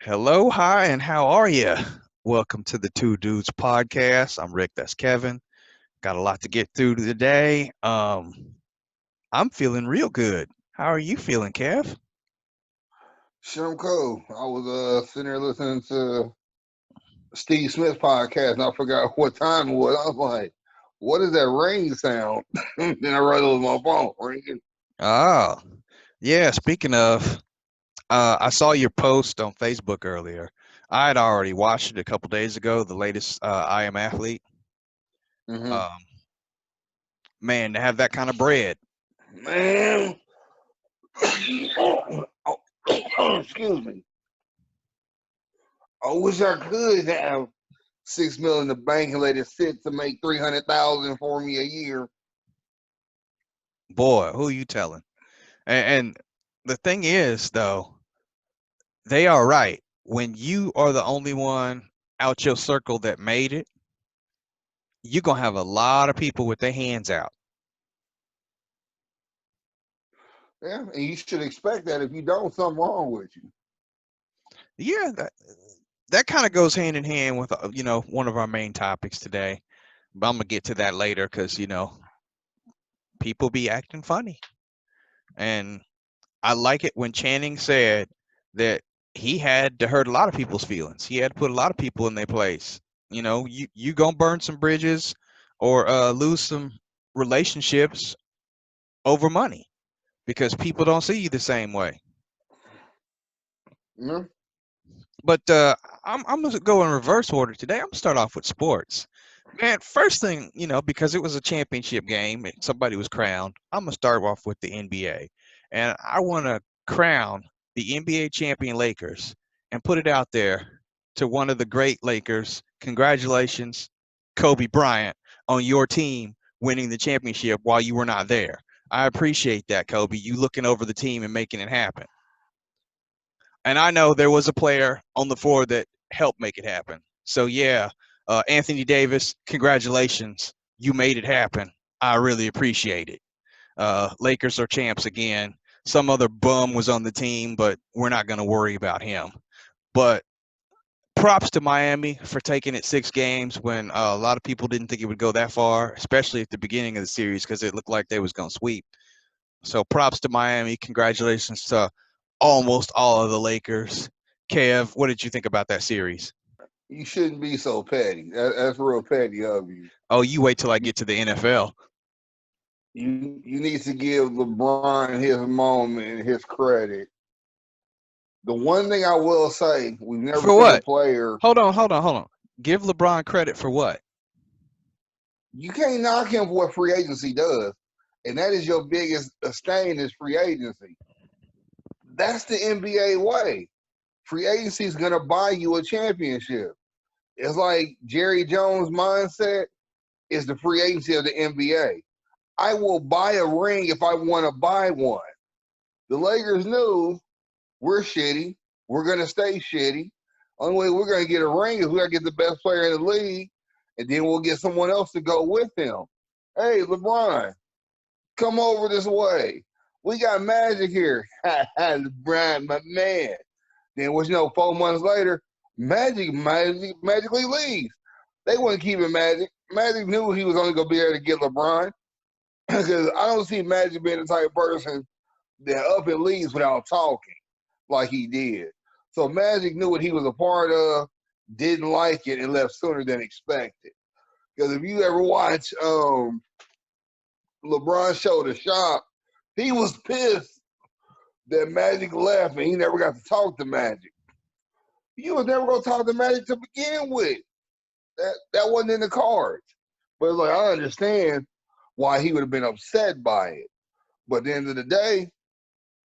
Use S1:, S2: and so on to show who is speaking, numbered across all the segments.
S1: Hello, hi, and how are you? Welcome to the Two Dudes podcast. I'm Rick. That's Kevin. Got a lot to get through today. I'm feeling real good. How are you feeling, Kev?
S2: Sure, I'm cool. I was sitting there listening to Steve Smith podcast, and I forgot what time it was. I was like, "What is that ring sound?" Then I realized it was my phone ringing.
S1: Oh, yeah. Speaking of, I saw your post on Facebook earlier. I had already watched it a couple days ago. The latest I Am Athlete.
S2: Mm-hmm.
S1: Um, Man, to have that kind of bread.
S2: Man, oh, excuse me. I wish I could have 6 million in the bank and let it sit to make 300,000 for me a year.
S1: Boy, who you telling? And the thing is, though, they are right. When you are the only one out your circle that made it, you're gonna have a lot of people with their hands out.
S2: Yeah, and you should expect that. If you don't, something wrong with you.
S1: Yeah, that kind of goes hand in hand with one of our main topics today. But I'm gonna get to that later because people be acting funny, and I like it when Channing said that he had to hurt a lot of people's feelings. He had to put a lot of people in their place. You gonna burn some bridges or lose some relationships over money because people don't see you the same way.
S2: You know?
S1: But I'm gonna go in reverse order today. I'm gonna start off with sports. Man, first thing, because it was a championship game and somebody was crowned, I'm gonna start off with the NBA. And I wanna crown the NBA champion Lakers and put it out there to one of the great Lakers. Congratulations, Kobe Bryant, on your team winning the championship while you were not there. I appreciate that, Kobe. You looking over the team and making it happen. And I know there was a player on the floor that helped make it happen. So yeah, Anthony Davis, congratulations, you made it happen. I really appreciate it. Lakers are champs again. Some other bum was on the team, but we're not going to worry about him. But props to Miami for taking it 6 games when a lot of people didn't think it would go that far, especially at the beginning of the series because it looked like they was going to sweep. So props to Miami. Congratulations to almost all of the Lakers. Kev, what did you think about that series?
S2: You shouldn't be so petty. That's real petty of you.
S1: Oh, you wait till I get to the NFL.
S2: You need to give LeBron his moment and his credit. The one thing I will say, we've never
S1: For
S2: seen a
S1: what?
S2: player.
S1: Hold on. Give LeBron credit for what?
S2: You can't knock him for what free agency does, and that is your biggest stain is free agency. That's the NBA way. Free agency is gonna buy you a championship. It's like Jerry Jones' mindset is the free agency of the NBA. I will buy a ring if I want to buy one. The Lakers knew we're shitty. We're gonna stay shitty. Only way we're gonna get a ring is we gotta get the best player in the league, and then we'll get someone else to go with him. Hey, LeBron, come over this way. We got Magic here. LeBron, my man. Then, 4 months later, magically leaves. They wouldn't keep it Magic. Magic knew he was only gonna be there to get LeBron because I don't see Magic being the type of person that up and leaves without talking like he did. So Magic knew what he was a part of, didn't like it, and left sooner than expected. Because if you ever watch LeBron show the shop, he was pissed that Magic left and he never got to talk to Magic. You was never gonna talk to Magic to begin with. That wasn't in the cards. But it's like I understand why he would have been upset by it. But at the end of the day,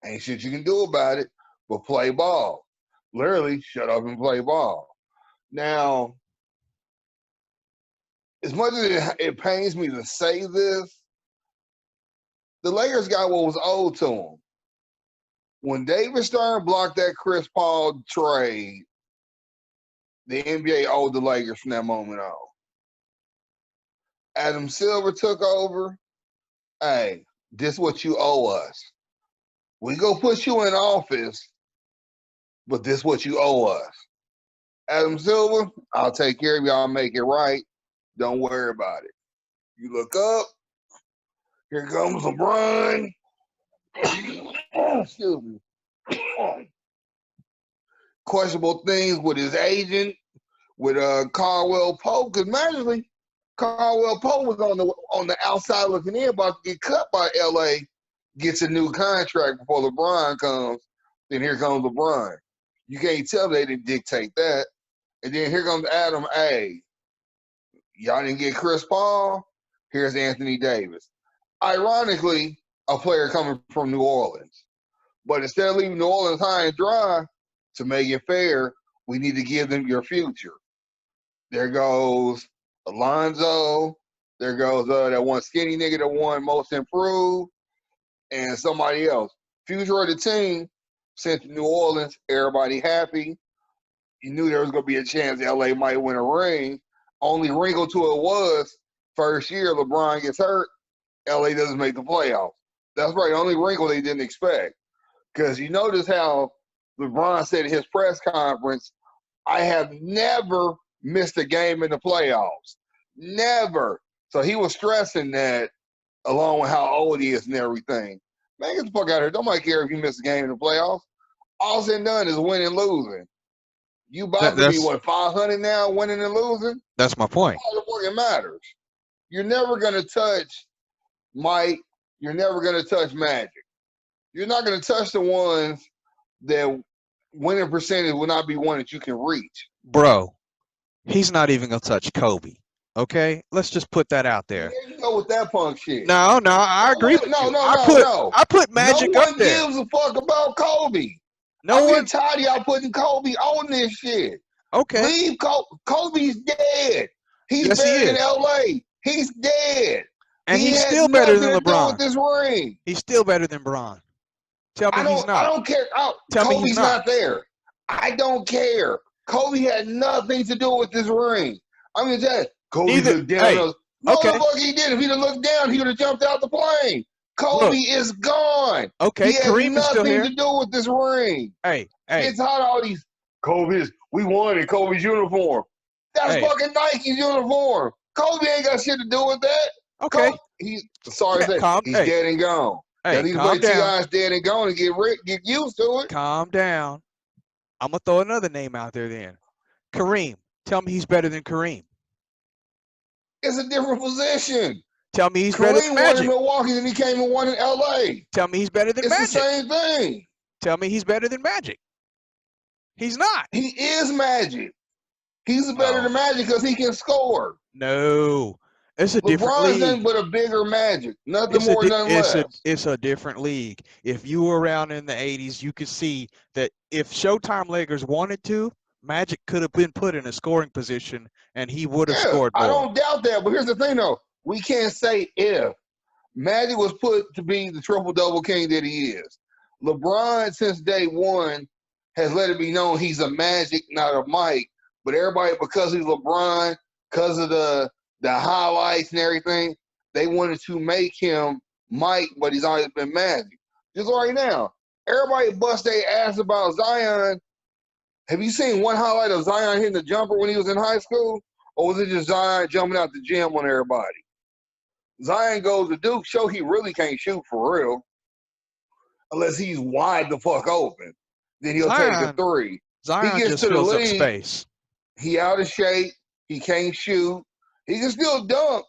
S2: ain't shit you can do about it but play ball. Literally, shut up and play ball. Now, as much as it pains me to say this, the Lakers got what was owed to them. When David Stern blocked that Chris Paul trade, the NBA owed the Lakers from that moment on. Adam Silver took over. Hey, this is what you owe us. We go put you in office. but this is what you owe us. Adam Silver, I'll take care of you. I'll make it right. Don't worry about it. You look up. Here comes LeBron. Excuse me. Questionable things with his agent, with Caldwell Pope, because magically Caldwell Pope was on the outside looking in, about to get cut by LA, gets a new contract before LeBron comes. Then here comes LeBron. You can't tell they didn't dictate that. And then here comes Adam. Hey, y'all didn't get Chris Paul. Here's Anthony Davis. Ironically, a player coming from New Orleans. But instead of leaving New Orleans high and dry, to make it fair, we need to give them your future. There goes Alonzo. There goes that one skinny nigga that won Most Improved, and somebody else. Future of the team sent to New Orleans. Everybody happy. You knew there was going to be a chance LA might win a ring. Only wrinkle to it was first year LeBron gets hurt, LA doesn't make the playoffs. That's right. The only wrinkle they didn't expect. Because you notice how LeBron said in his press conference, I have never missed a game in the playoffs. Never. So he was stressing that along with how old he is and everything. Man, get the fuck out of here. Nobody care if you miss a game in the playoffs. All said and done is winning and losing. You about to be, what, 500 now, winning and losing?
S1: That's my point.
S2: All the fucking matters. You're never going to touch Mike. You're never going to touch Magic. You're not going to touch the ones that winning percentage will not be one that you can reach.
S1: Bro, he's not even going to touch Kobe. Okay? Let's just put that out there.
S2: There you go with that punk shit.
S1: No, I agree with you.
S2: No.
S1: I put Magic
S2: no
S1: up
S2: one
S1: there.
S2: gives a fuck about Kobe.
S1: No one.
S2: I'm tired of y'all putting Kobe on this shit.
S1: Okay.
S2: Leave Kobe's dead. He's
S1: Yes,
S2: buried
S1: he
S2: in
S1: is.
S2: LA. He's dead.
S1: And
S2: he
S1: he's
S2: had
S1: still better than
S2: nothing to do
S1: LeBron.
S2: with this ring.
S1: He's still better than LeBron. Tell me he's not.
S2: I don't care.
S1: Tell me he's
S2: Kobe's not there. I don't care. Kobe had nothing to do with this ring. I mean, Kobe looked down. Motherfucker, he did. If he'd have looked down, he would have jumped out the plane. Kobe is gone.
S1: Okay,
S2: he has
S1: Kareem is still here.
S2: Nothing to do with this ring.
S1: Hey.
S2: It's hot all these Kobe's. We wanted Kobe's uniform. That's fucking Nike's uniform. Kobe ain't got shit to do with that.
S1: Okay.
S2: He's dead and gone.
S1: Hey,
S2: he's
S1: calm down.
S2: T.I.'s dead and gone and get used to it.
S1: Calm down. I'm going to throw another name out there then. Kareem. Tell me he's better than Kareem.
S2: It's a different position.
S1: Tell me he's better than Magic.
S2: Kareem won in Milwaukee and he came and won in L.A.
S1: Tell me he's better than Magic.
S2: It's the same thing.
S1: Tell me he's better than Magic. He's not.
S2: He is Magic. He's better than Magic because he can score.
S1: No. It's a different league.
S2: LeBron's nothing but a bigger Magic. Nothing more, nothing less.
S1: It's a different league. If you were around in the 80s, you could see that if Showtime Lakers wanted to, Magic could have been put in a scoring position and he would have scored more.
S2: I don't doubt that. But here's the thing, though. We can't say if. Magic was put to be the triple-double king that he is. LeBron, since day one, has let it be known he's a Magic, not a Mike. But everybody, because he's LeBron, because of the highlights and everything, they wanted to make him Mike, but he's always been Magic. Just right now, everybody bust their ass about Zion. Have you seen one highlight of Zion hitting the jumper when he was in high school? Or was it just Zion jumping out the gym on everybody? Zion goes to Duke, show he really can't shoot for real. Unless he's wide the fuck open. Then he'll take a three.
S1: Zion
S2: he gets
S1: just
S2: to the
S1: fills
S2: league,
S1: up space.
S2: He out of shape. He can't shoot. He can still dunk,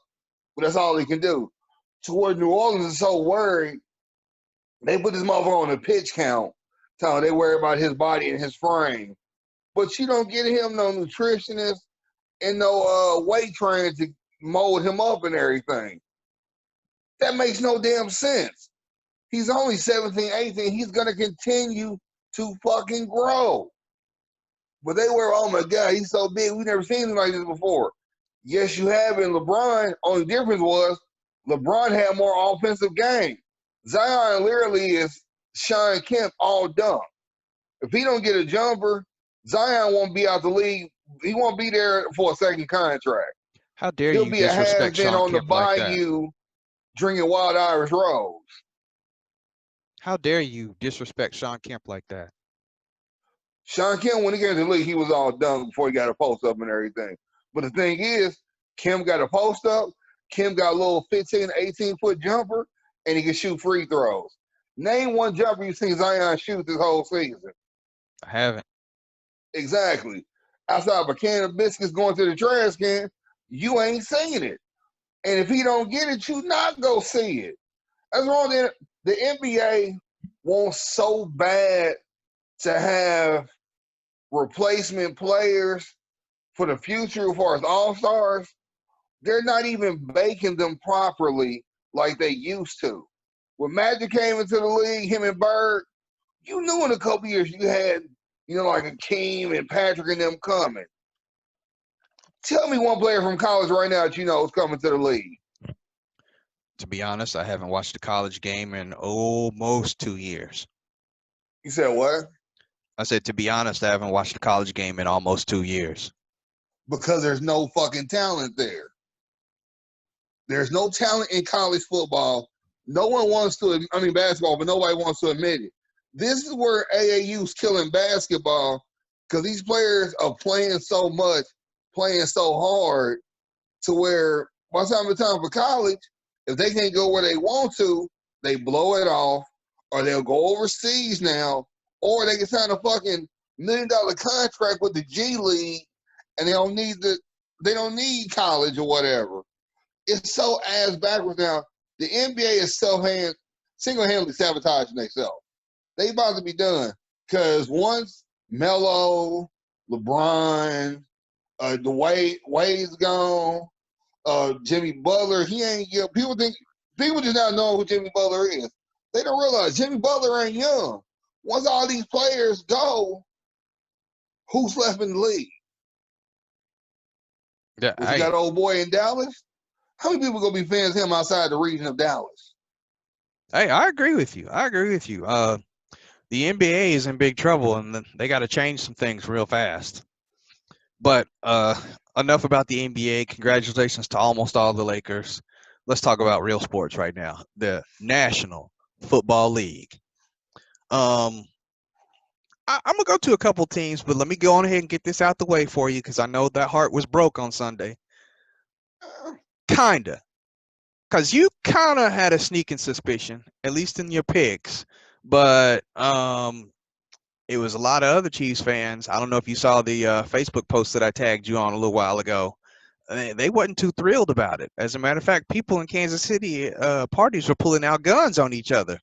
S2: but that's all he can do. To where New Orleans is so worried, they put this motherfucker on a pitch count. So they worry about his body and his frame. But you don't get him no nutritionist and no weight trainer to mold him up and everything. That makes no damn sense. He's only 17, 18. He's going to continue to fucking grow. But they were, oh my God, he's so big. We've never seen him like this before. Yes, you have in LeBron. Only difference was LeBron had more offensive game. Zion literally is Sean Kemp all dunk. If he don't get a jumper, Zion won't be out the league. He won't be there for a second contract.
S1: How dare you disrespect Sean Kemp like that? He'll be a has-been on the bayou
S2: drinking Wild Irish Rose.
S1: How dare you disrespect Sean Kemp like that?
S2: Sean Kim, when he came to the league, he was all done before he got a post up and everything. But the thing is, Kim got a post up. Kim got a little 15, 18-foot jumper, and he can shoot free throws. Name one jumper you've seen Zion shoot this whole season.
S1: I haven't.
S2: Exactly. Outside of a can of biscuits going to the trash can, you ain't seen it. And if he don't get it, you not go see it. That's wrong. The NBA wants so bad to have replacement players for the future as far as all-stars. They're not even baking them properly like they used to. When Magic came into the league, him and Bird, you knew in a couple years you had, like Akeem and Patrick and them coming. Tell me one player from college right now that you know is coming to the league.
S1: To be honest, I haven't watched a college game in almost 2 years.
S2: You said what?
S1: I said, to be honest, I haven't watched a college game in almost 2 years.
S2: Because there's no fucking talent there. There's no talent in college football. No one wants to, basketball, but nobody wants to admit it. This is where AAU's killing basketball because these players are playing so much, playing so hard to where by the time for college, if they can't go where they want to, they blow it off or they'll go overseas now or they can sign a fucking $1 million contract with the G League and they don't need college or whatever. It's so ass backwards now. The NBA is single-handedly sabotaging themselves. They about to be done because once Melo, LeBron, Wade's gone, Jimmy Butler, people just not know who Jimmy Butler is. They don't realize Jimmy Butler ain't young. Once all these players go, who's left in the league?
S1: Yeah,
S2: Was he got old boy in Dallas? How many people gonna be fans of him outside the region of Dallas?
S1: hey, I agree with you. The NBA is in big trouble, and they got to change some things real fast. But enough about the NBA. Congratulations to almost all the Lakers. Let's talk about real sports right now. The National Football League. I'm gonna go to a couple teams, but let me go on ahead and get this out the way for you because I know that heart was broke on Sunday. Kinda, because you kind of had a sneaking suspicion, at least in your picks. But it was a lot of other Chiefs fans. I don't know if you saw the Facebook post that I tagged you on a little while ago. They wasn't too thrilled about it. As a matter of fact, people in Kansas City parties were pulling out guns on each other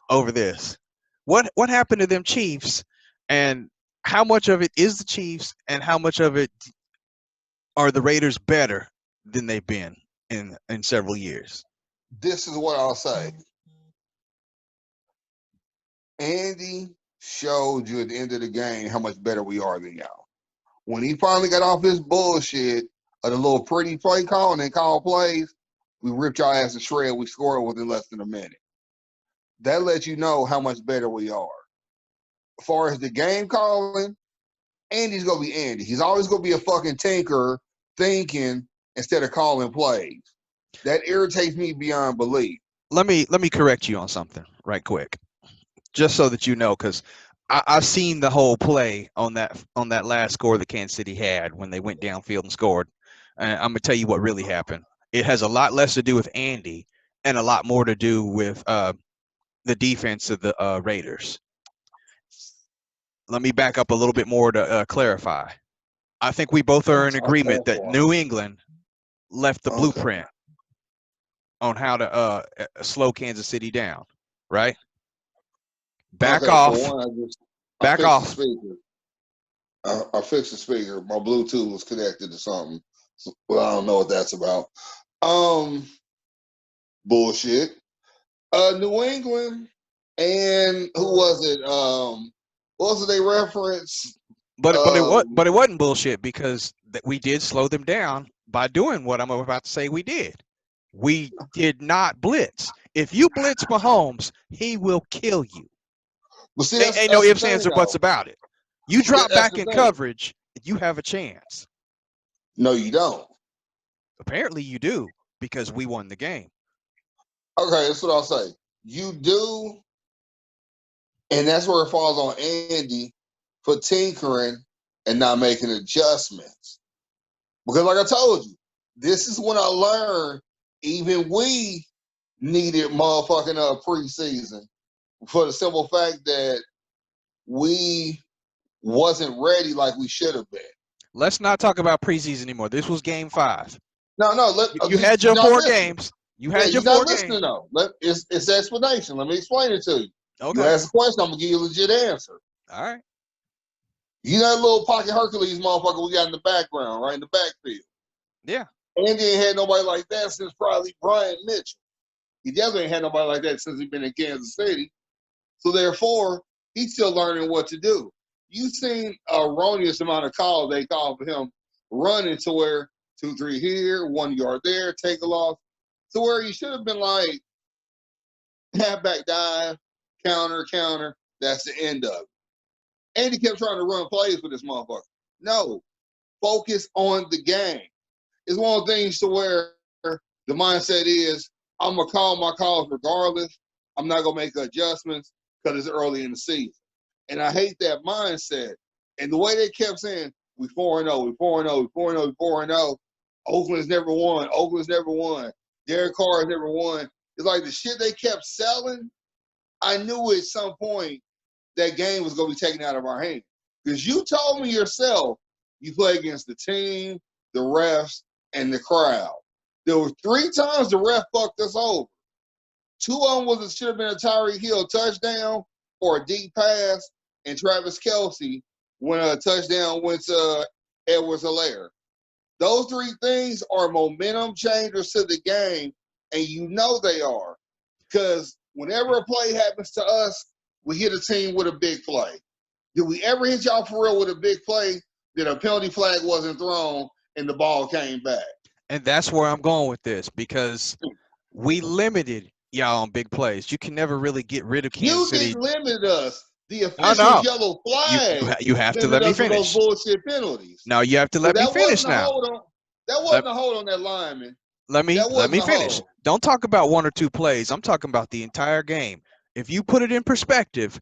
S1: over this. What happened to them Chiefs, and how much of it is the Chiefs, and how much of it are the Raiders better than they've been in several years?
S2: This is what I'll say. Andy showed you at the end of the game how much better we are than y'all. When he finally got off his bullshit of the little pretty play call and then call plays, we ripped y'all ass to shred. We scored within less than a minute. That lets you know how much better we are. As far as the game calling, Andy's gonna be Andy. He's always gonna be a fucking tinker, thinking instead of calling plays. That irritates me beyond belief.
S1: Let me correct you on something right quick, just so that you know, because I've seen the whole play on that last score that Kansas City had when they went downfield and scored. I'm gonna tell you what really happened. It has a lot less to do with Andy and a lot more to do with the defense of the Raiders. Let me back up a little bit more to clarify. I think we both are in agreement that New England left the blueprint on how to slow Kansas City down, right? Back off. Back off.
S2: I fixed the speaker. My Bluetooth was connected to something. Well, I don't know what that's about. Bullshit. New England and who was it? What was it they reference?
S1: But it wasn't bullshit because we did slow them down by doing what I'm about to say we did. We did not blitz. If you blitz Mahomes, he will kill you.
S2: But see,
S1: ain't no ifs, ands, or buts about it. You drop back in coverage, you have a chance.
S2: No, you don't.
S1: Apparently you do, because we won the game.
S2: Okay, that's what I'll say. You do, and that's where it falls on Andy for tinkering and not making adjustments. Because like I told you, this is when I learned even we needed motherfucking preseason for the simple fact that we wasn't ready like we should have been.
S1: Let's not talk about preseason anymore. This was game 5.
S2: No,
S1: You had
S2: you're
S1: your
S2: not
S1: 4
S2: listening.
S1: games. You
S2: Yeah,
S1: had your
S2: you're not
S1: 4
S2: listening
S1: games.
S2: though. It's explanation. Let me explain it to you. You
S1: Okay.
S2: ask a question, I'm gonna give you a legit answer.
S1: All right.
S2: You know that little pocket Hercules motherfucker we got in the background, right in the backfield.
S1: Yeah.
S2: Andy ain't had nobody like that since probably Brian Mitchell. He definitely ain't had nobody like that since he's been in Kansas City. So therefore, he's still learning what to do. You've seen a erroneous amount of calls they call for him running to where 2, 3 here, 1 yard there, take a loss. To where he should have been like halfback dive, counter, counter. That's the end of it. And he kept trying to run plays with this motherfucker. No, focus on the game. It's one of the things to where the mindset is, I'm going to call my calls regardless. I'm not going to make adjustments because it's early in the season. And I hate that mindset. And the way they kept saying, we 4-0, we 4-0, we 4-0, we 4-0. Oakland's never won. Oakland's never won. Derek Carr has never won. It's like the shit they kept selling, I knew at some point that game was going to be taken out of our hands. Because you told me yourself you play against the team, the refs, and the crowd. There were 3 times the ref fucked us over. 2 of them should have been a Tyreek Hill touchdown or a deep pass, and Travis Kelce when a touchdown went to Edwards-Helaire. Those 3 things are momentum changers to the game, and you know they are. Because whenever a play happens to us, we hit a team with a big play. Did we ever hit y'all for real with a big play that a penalty flag wasn't thrown and the ball came back?
S1: And that's where I'm going with this, because we limited y'all on big plays. You can never really get rid of Kansas
S2: You
S1: City.
S2: didn't limit us. The
S1: No,
S2: official's
S1: no.
S2: yellow
S1: You
S2: flag
S1: you have to let
S2: limited
S1: me
S2: us with those
S1: finish.
S2: bullshit penalties.
S1: No, you have to
S2: But
S1: let me
S2: that
S1: finish
S2: wasn't a
S1: now.
S2: hold on. That
S1: Let,
S2: wasn't a hold on that lineman.
S1: let me
S2: That
S1: let
S2: wasn't
S1: me
S2: a
S1: finish.
S2: hold.
S1: Don't talk about 1 or 2 plays. I'm talking about the entire game. If you put it in perspective,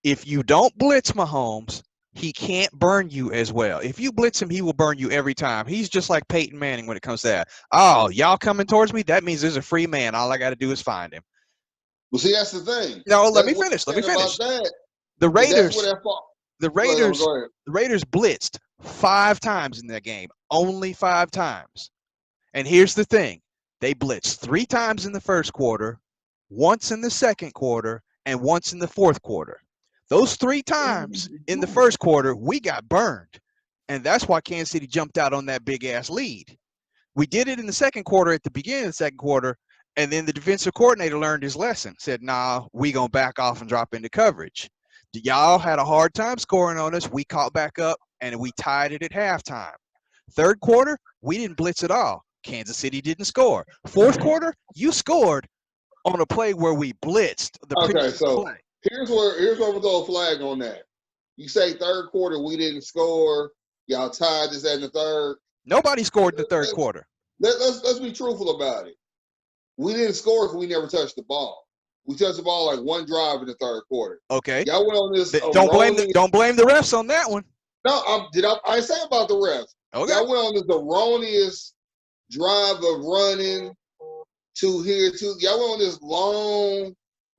S1: if you don't blitz Mahomes, he can't burn you as well. If you blitz him, he will burn you every time. He's just like Peyton Manning when it comes to that. Oh, y'all coming towards me? That means there's a free man. All I got to do is find him.
S2: Well, see, that's the thing.
S1: No, let
S2: That's
S1: me
S2: what
S1: finish. Let
S2: I'm
S1: me
S2: saying about
S1: finish.
S2: that.
S1: The
S2: And that's
S1: Raiders,
S2: where that fall.
S1: the
S2: Go ahead.
S1: Raiders,
S2: Go ahead.
S1: the Raiders blitzed 5 times in that game. Only 5 times. And here's the thing. They blitzed 3 times in the first quarter, once in the second quarter, and once in the fourth quarter. Those 3 times in the first quarter, we got burned. And that's why Kansas City jumped out on that big ass lead. We did it in the second quarter at the beginning of the second quarter, and then the defensive coordinator learned his lesson, said, nah, we going to back off and drop into coverage. Y'all had a hard time scoring on us. We caught back up, and we tied it at halftime. Third quarter, we didn't blitz at all. Kansas City didn't score. Fourth quarter, you scored on a play where we blitzed the
S2: Okay,
S1: previous
S2: so
S1: play.
S2: here's where we throw a flag on that. You say third quarter we didn't score. Y'all tied this at the third.
S1: Nobody scored in the third quarter.
S2: Let's be truthful about it. We didn't score because we never touched the ball. We touched the ball like 1 drive in the third quarter.
S1: Okay.
S2: Y'all went on this
S1: Don't blame
S2: erroneous.
S1: don't blame the refs on that one.
S2: No, I say about the refs.
S1: Okay.
S2: Y'all went on this erroneous drive of running to here to. Y'all went on this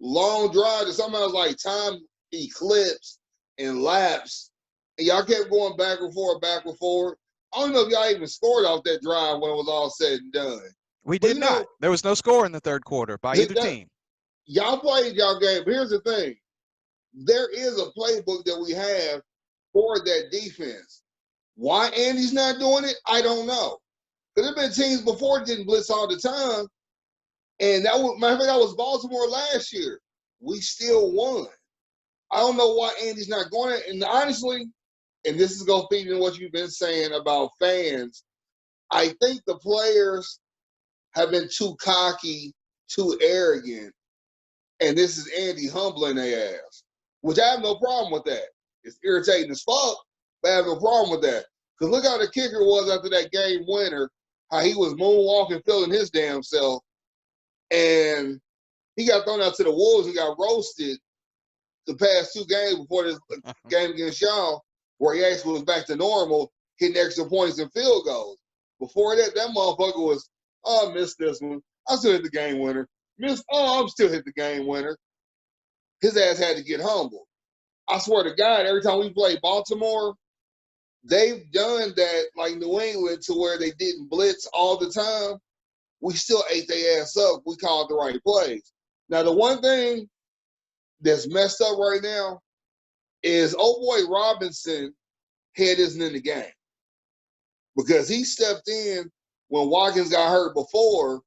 S2: long drive that somehow was like time eclipsed and lapsed. And y'all kept going back and forth, back and forth. I don't know if y'all even scored off that drive when it was all said and done.
S1: We
S2: But
S1: did not. There was no score in the third quarter by either team.
S2: Y'all played y'all game. But here's the thing. There is a playbook that we have for that defense. Why Andy's not doing it, I don't know. There have been teams before that didn't blitz all the time. And that was Baltimore last year. We still won. I don't know why Andy's not going it. And honestly, and this is going to feed into what you've been saying about fans, I think the players have been too cocky, too arrogant, and this is Andy humbling their ass, which I have no problem with that. It's irritating as fuck, but I have no problem with that. Because look how the kicker was after that game winner, how he was moonwalking, feeling his damn self, and he got thrown out to the wolves and got roasted the past 2 games before this game against y'all, where he actually was back to normal, hitting extra points and field goals. Before that, that motherfucker was, oh, I missed this one. I still hit the game winner. I'm still hit the game winner. His ass had to get humbled. I swear to God, every time we play Baltimore, they've done that like New England to where they didn't blitz all the time. We still ate their ass up. We called the right plays. Now, the one thing that's messed up right now is old boy Robinson head isn't in the game because he stepped in when Watkins got hurt before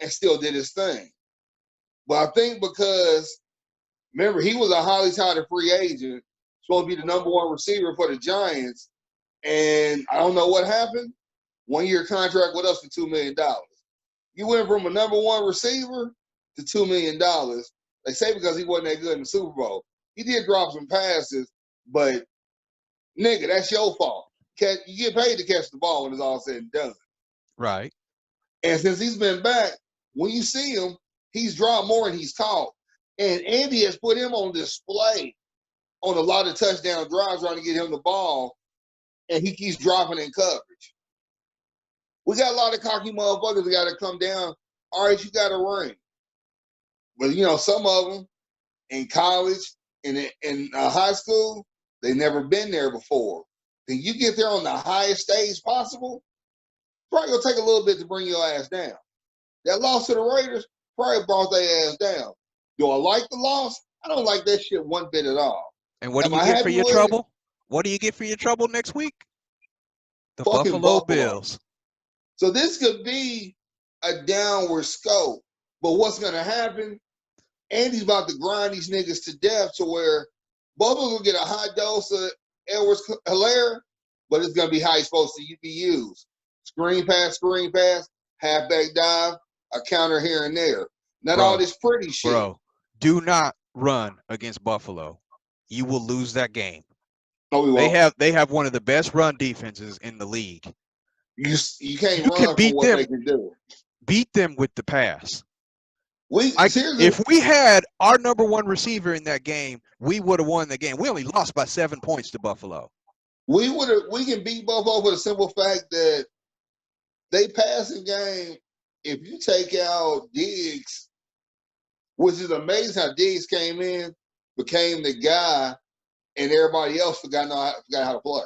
S2: and still did his thing. But I think because, remember, he was a highly touted free agent, supposed to be the #1 receiver for the Giants, and I don't know what happened. 1-year contract with us for $2 million. You went from a #1 receiver to $2 million. They say because he wasn't that good in the Super Bowl. He did drop some passes, but nigga, that's your fault. You get paid to catch the ball when it's all said and done.
S1: Right.
S2: And since he's been back, when you see him, he's dropped more than he's caught. And Andy has put him on display on a lot of touchdown drives trying to get him the ball, and he keeps dropping in coverage. We got a lot of cocky motherfuckers that got to come down. All right, you got a ring. But, you know, some of them in college and in high school, they never been there before. Then you get there on the highest stage possible, probably going to take a little bit to bring your ass down. That loss to the Raiders probably brought their ass down. Do I like the loss? I don't like that shit one bit at all.
S1: And what do
S2: Am
S1: you
S2: I
S1: get for
S2: happy
S1: your
S2: with it?
S1: trouble? What do you get for your trouble next week? The
S2: Fucking
S1: Buffalo
S2: Buffalo.
S1: Bills.
S2: So this could be a downward scope. But what's going to happen, Andy's about to grind these niggas to death to where Buffalo will get a high dose of Edwards-Helaire, but it's going to be how he's supposed to be used. Screen pass, halfback dive, a counter here and there. Not all this pretty shit.
S1: Bro, do not run against Buffalo. You will lose that game.
S2: No, we won't.
S1: They have one of the best run defenses in the league.
S2: You can't
S1: You can
S2: run for
S1: beat
S2: what
S1: them.
S2: they can do.
S1: Beat them with the pass.
S2: Seriously,
S1: If we had our #1 receiver in that game, we would have won the game. We only lost by 7 points to Buffalo.
S2: We can beat Buffalo for the simple fact that they passing game. If you take out Diggs, which is amazing how Diggs came in, became the guy, and everybody else forgot how to play.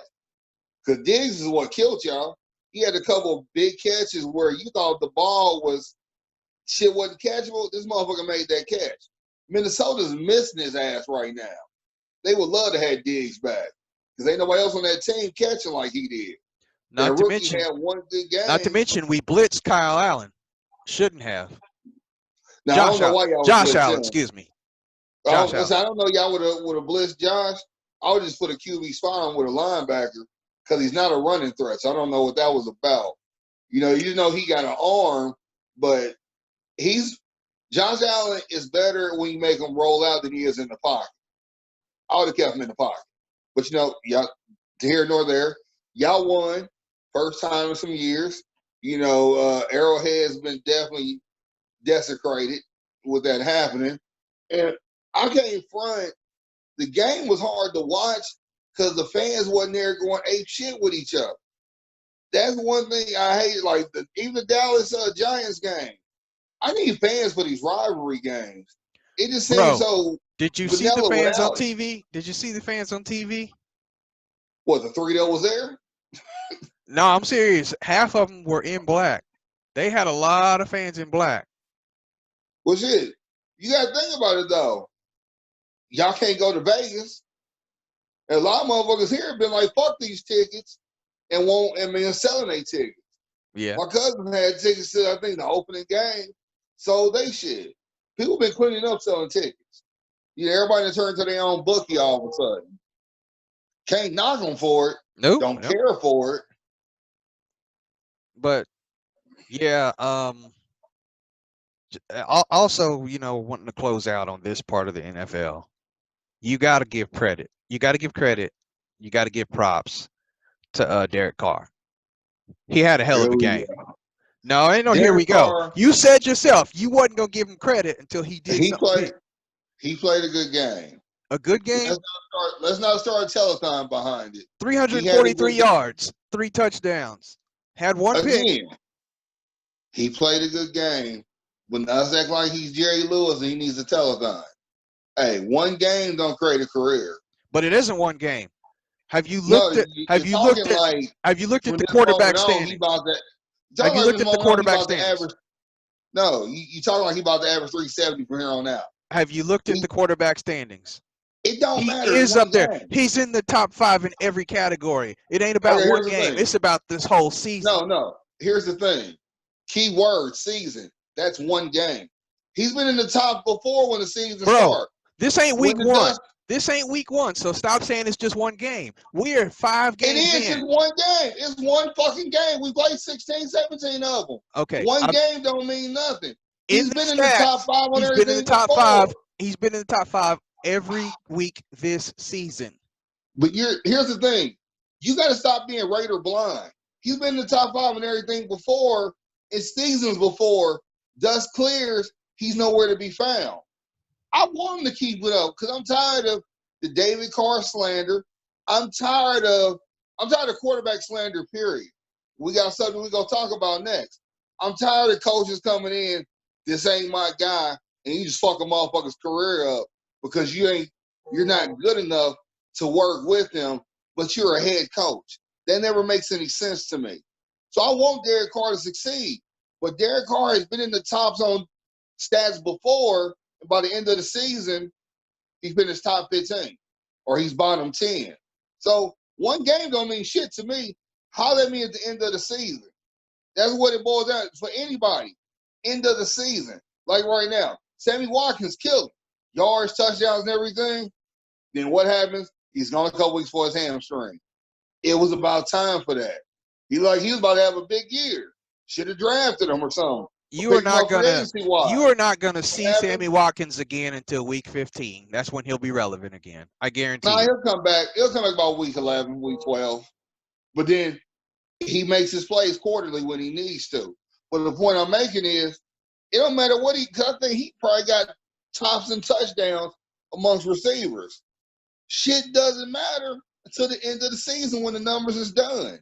S2: Because Diggs is what killed y'all. He had a couple of big catches where you thought the ball wasn't catchable. This motherfucker made that catch. Minnesota's missing his ass right now. They would love to have Diggs back because ain't nobody else on that team catching like he did.
S1: Not to mention,
S2: had one good game.
S1: Not to mention, we blitzed Kyle Allen. Shouldn't have.
S2: Now I don't know why y'all
S1: Josh Allen, excuse me.
S2: Josh Allen. I don't know y'all would have blitzed Josh. I would just put a QB spot on with a linebacker because he's not a running threat. So I don't know what that was about. You know he got an arm, but Josh Allen is better when you make him roll out than he is in the pocket. I would have kept him in the pocket. But y'all, to here nor there, y'all won. First time in some years. Arrowhead has been definitely desecrated with that happening. And I can't front. The game was hard to watch because the fans wasn't there going ape shit with each other. That's one thing I hate. Like even the Dallas Giants game. I need fans for these rivalry games. It just seems so.
S1: Did you see the fans on TV? Did you see the fans on TV?
S2: What, the 3 that was there?
S1: No, I'm serious. Half of them were in black. They had a lot of fans in black.
S2: Well, shit. You got to think about it, though. Y'all can't go to Vegas. And a lot of motherfuckers here have been like, fuck these tickets and selling their tickets.
S1: Yeah.
S2: My cousin had tickets to, I think, the opening game. Sold they shit. People been cleaning up selling tickets. Everybody turned to their own bookie all of a sudden. Can't knock them for it.
S1: Nope.
S2: Don't care for it.
S1: But yeah, also, wanting to close out on this part of the NFL, you got to give credit. You got to give credit. You got to give props to Derek Carr. He had a hell of a game. No, ain't no Derek here we Carr, go. You said yourself you wasn't gonna give him credit until he did something.
S2: He played a good game.
S1: A good game,
S2: Let's not start a telethon behind it. He had a
S1: 343
S2: good
S1: yards, 3 touchdowns. Had one pick.
S2: again. He played a good game, but not act like he's Jerry Lewis and he needs a telethon. Hey, one game don't create a career.
S1: But it isn't one game. Have you
S2: No,
S1: looked at have
S2: you're
S1: you looked
S2: talking
S1: at
S2: like
S1: have you looked at
S2: from
S1: the
S2: this moment
S1: quarterback
S2: on, he
S1: standings?
S2: about that.
S1: Have
S2: Talking
S1: you
S2: like
S1: looked
S2: this
S1: at the
S2: moment on, he
S1: quarterback
S2: about to
S1: standings?
S2: average. No, you talking like he about to average 370 from here on out.
S1: Have you looked at
S2: He,
S1: the quarterback standings?
S2: it don't
S1: He
S2: matter. It's
S1: is
S2: one
S1: up there.
S2: game.
S1: He's in the top 5 in every category. It ain't about
S2: Okay,
S1: one
S2: here's the
S1: game.
S2: thing.
S1: It's about this whole season.
S2: No. Here's the thing. Key word season. That's one game. He's been in the top before when the season
S1: Bro,
S2: starts.
S1: this ain't
S2: When
S1: week
S2: the
S1: 1.
S2: dust,
S1: This ain't week 1. So stop saying it's just one game. We're 5
S2: it
S1: games
S2: is
S1: in.
S2: just one game. It's one fucking game. We played 16, 17 of them.
S1: Okay.
S2: One game don't mean nothing.
S1: In
S2: He's
S1: the
S2: been in the top
S1: stats,
S2: five on
S1: he's been in the
S2: everything
S1: top
S2: before.
S1: 5. He's been in the top 5 every week this season.
S2: But here's the thing. You got to stop being Raider blind. He's been in the top five and everything before. In seasons before. Dust clears. He's nowhere to be found. I want him to keep it up because I'm tired of the David Carr slander. I'm tired of quarterback slander, period. We got something we're gonna talk about next. I'm tired of coaches coming in, this ain't my guy, and you just fuck a motherfucker's career up because you're not good enough to work with him, but you're a head coach. That never makes any sense to me. So I want Derek Carr to succeed. But Derek Carr has been in the tops on stats before, and by the end of the season, he's been his top 15 or he's bottom 10. So one game don't mean shit to me. Holler at me at the end of the season. That's what it boils down for anybody. End of the season. Like right now, Sammy Watkins killed him. Yards, touchdowns, and everything. Then what happens? He's gone a couple weeks for his hamstring. It was about time for that. He was about to have a big year. Should have drafted him or something. Or
S1: You are
S2: picked him
S1: not
S2: up free
S1: gonna
S2: agency wise.
S1: you are not gonna
S2: What
S1: see
S2: happened?
S1: Sammy Watkins again until week 15. That's when he'll be relevant again. I guarantee
S2: Nah,
S1: you.
S2: he'll come back. He'll come back about week 11, week 12. But then he makes his plays quarterly when he needs to. But the point I'm making is, it don't matter what cause I think he probably got tops and touchdowns amongst receivers. Shit doesn't matter until the end of the season when the numbers is done.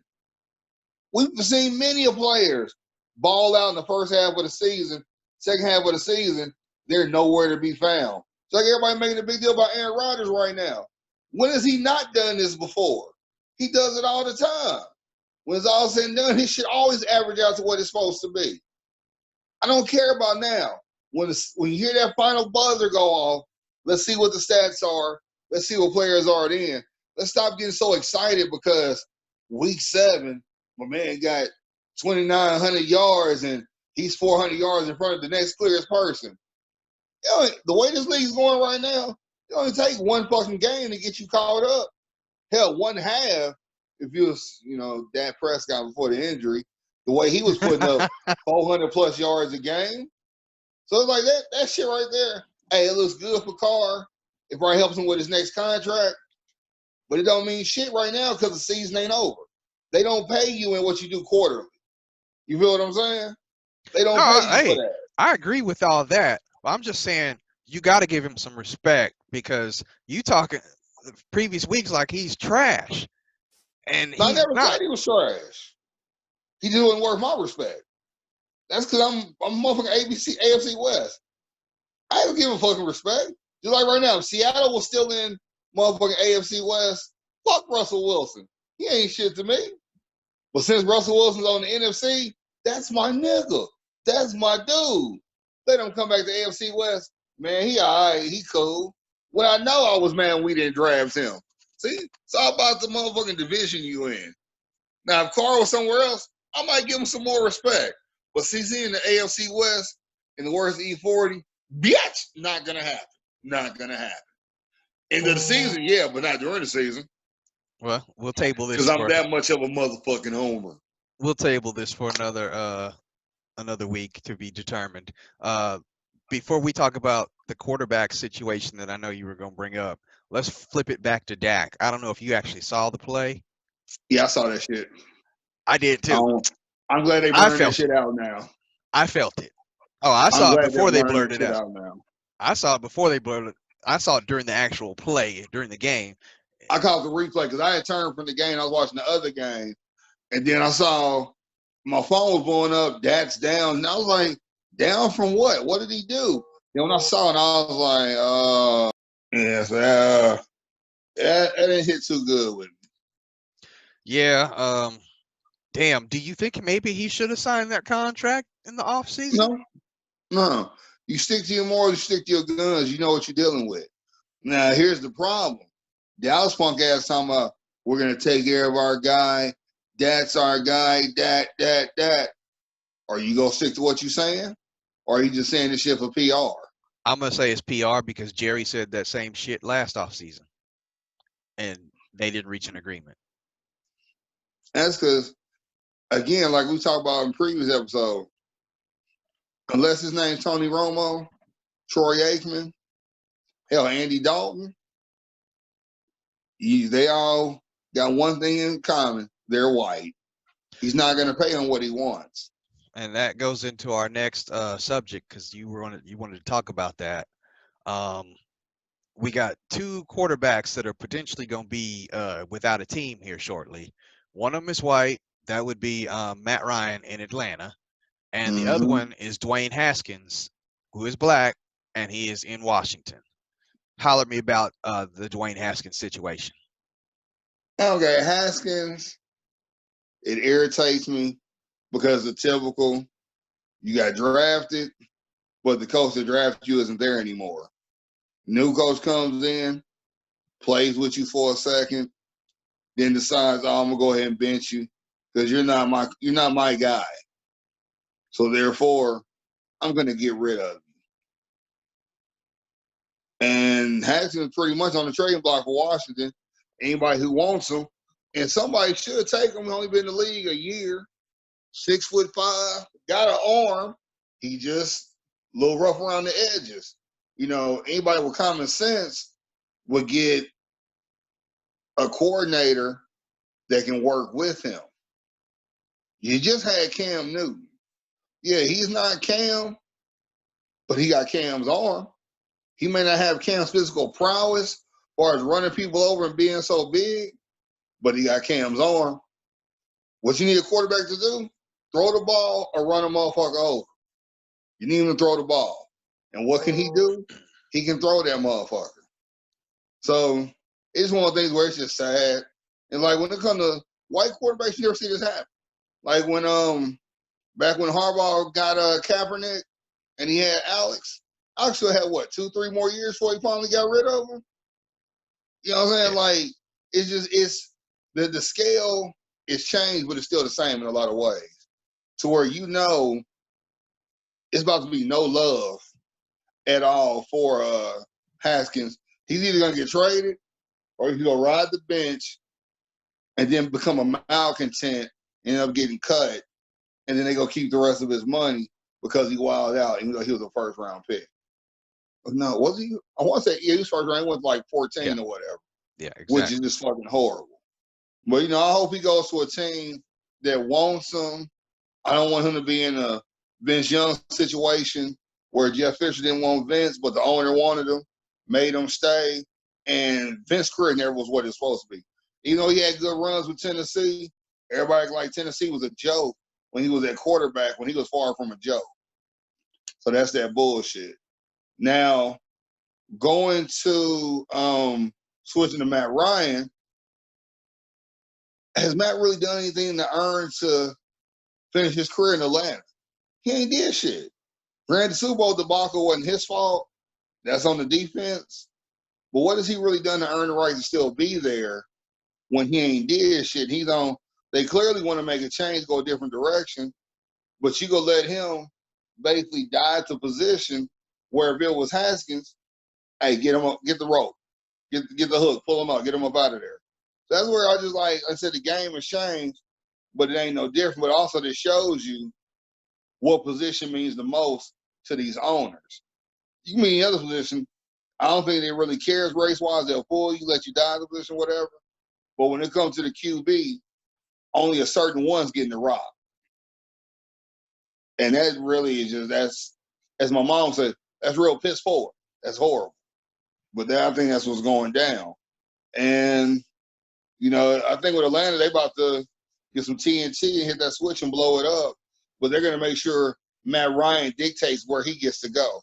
S2: We've seen many of players ball out in the first half of the season, second half of the season, they're nowhere to be found. It's like everybody making a big deal about Aaron Rodgers right now. When has he not done this before? He does it all the time. When it's all said and done, he should always average out to what it's supposed to be. I don't care about now. When you hear that final buzzer go off, let's see what the stats are. Let's see what players are then. Let's stop getting so excited because week 7, my man got 2,900 yards and he's 400 yards in front of the next clearest person. The way this league's going right now, it only take one fucking game to get you caught up. Hell, one half, if you was, Dak Prescott before the injury, the way he was putting up 400 plus yards a game. So it's like that shit right there. Hey, it looks good for Carr. It probably helps him with his next contract. But it don't mean shit right now because the season ain't over. They don't pay you in what you do quarterly. You feel what I'm saying? They
S1: No,
S2: don't pay you for
S1: hey,
S2: that.
S1: I agree with all that. But I'm just saying you got to give him some respect because you talking previous weeks like he's trash, and
S2: Now, I
S1: he's
S2: never
S1: not.
S2: said he was trash. He just wasn't worth my respect. That's because I'm motherfucking AFC West. I don't give a fucking respect. Just like right now, if Seattle was still in motherfucking AFC West, fuck Russell Wilson. He ain't shit to me. But since Russell Wilson's on the NFC, that's my nigga. That's my dude. Let him come back to AFC West. Man, he all right. He cool. When I know I was mad we didn't draft him. See? It's all about the motherfucking division you in. Now, if Carr was somewhere else, I might give him some more respect. But since he's in the AFC West in the worst E40, bitch, not gonna happen. Not gonna happen. End of the season, yeah, but not during the season.
S1: Well, we'll table
S2: Because
S1: this
S2: I'm
S1: for
S2: that much of a motherfucking homer.
S1: another week to be determined. Before we talk about the quarterback situation that I know you were going to bring up, let's flip it back to Dak. I don't know if you actually saw the play.
S2: Yeah, I saw that shit.
S1: I did too.
S2: I'm glad they
S1: I
S2: burned that
S1: felt it.
S2: shit out now.
S1: I felt it. Oh, I
S2: I'm
S1: saw it
S2: glad they're
S1: before they
S2: blurring
S1: blurred
S2: that
S1: it
S2: shit
S1: out.
S2: out now.
S1: I saw it before they blurred it. I saw it during the actual play during the game.
S2: I caught the replay because I had turned from the game. I was watching the other game, and then I saw my phone was blowing up. Dak's down, and I was like, "Down from what? What did he do?" And when I saw it, I was like, yeah, so, that didn't hit too good with me."
S1: Yeah. Damn. Do you think maybe he should have signed that contract in the off season?
S2: No, no. You stick to your morals, you stick to your guns. You know what you're dealing with. Now, here's the problem. Dallas punk ass talking about we're gonna take care of our guy. That's our guy. That. Are you gonna stick to what you're saying, or are you just saying this shit for PR?
S1: I'm gonna say it's PR because Jerry said that same shit last off season, and they didn't reach an agreement.
S2: That's because, again, like we talked about in previous episode, unless his name's Tony Romo, Troy Aikman, hell, Andy Dalton, they all got one thing in common: they're white. He's not gonna pay him what he wants.
S1: And that goes into our next subject because you wanted to talk about that. Um, we got two quarterbacks that are potentially going to be without a team here shortly. One of them is white. That would be Matt Ryan in Atlanta, and the other
S2: Mm-hmm.
S1: one is Dwayne Haskins, who is black, and he is in Washington. Holler at me about the Dwayne Haskins situation.
S2: Okay, Haskins, it irritates me because the typical you got drafted, but the coach that drafted you isn't there anymore. New coach comes in, plays with you for a second, then decides, "Oh, I'm gonna go ahead and bench you because you're not my guy. So therefore, I'm gonna get rid of you." And Haskins is pretty much on the trading block for Washington. Anybody who wants him, and somebody should take him. He's only been in the league a year, 6'5", got an arm. He just a little rough around the edges. Anybody with common sense would get a coordinator that can work with him. You just had Cam Newton. Yeah, he's not Cam, but he got Cam's arm. He may not have Cam's physical prowess as far as running people over and being so big, but he got Cam's arm. What you need a quarterback to do? Throw the ball or run a motherfucker over. You need him to throw the ball. And what can he do? He can throw that motherfucker. So it's one of the things where it's just sad. And like when it comes to white quarterbacks, you never see this happen. Like when back when Harbaugh got Kaepernick and he had Alex, Alex still had what, 2-3 more years before he finally got rid of him? You know what I'm saying?
S1: Yeah.
S2: Like it's the scale is changed, but it's still the same in a lot of ways. To where it's about to be no love at all for Haskins. He's either gonna get traded or he's gonna ride the bench and then become a malcontent, end up getting cut, and then they go keep the rest of his money because he wilded out, even though he was a first round pick. No, was he? I want to say yeah, he was first round. He went like
S1: Yeah.
S2: 14 or whatever,
S1: Yeah.
S2: which is
S1: Exactly.
S2: just fucking horrible. But I hope he goes to a team that wants him. I don't want him to be in a Vince Young situation where Jeff Fisher didn't want Vince, but the owner wanted him, made him stay, and Vince's career never was what it's supposed to be. Even though he had good runs with Tennessee, everybody like Tennessee was a joke when he was at quarterback, when he was far from a joke. So that's that bullshit. Now, going to switching to Matt Ryan, has Matt really done anything to earn to finish his career in Atlanta? He ain't did shit. Granted, the Super Bowl debacle wasn't his fault. That's on the defense. But what has he really done to earn the right to still be there when he ain't did shit? He's on. They clearly want to make a change, go a different direction. But you go let him basically die to position where if it was Haskins, hey, get him up, get the rope, get the hook, pull him out, get him up out of there. So that's where I just like I said the game has changed, but it ain't no different. But also this shows you what position means the most to these owners. You can be in the other position. I don't think they really cares race wise. They'll pull you, let you die in the position, whatever. But when it comes to the QB, only a certain one's getting the rock. And that really is just that's as my mom said, that's real piss poor. That's horrible. But I think that's what's going down. And I think with Atlanta, they about to get some TNT and hit that switch and blow it up. But they're going to make sure Matt Ryan dictates where he gets to go.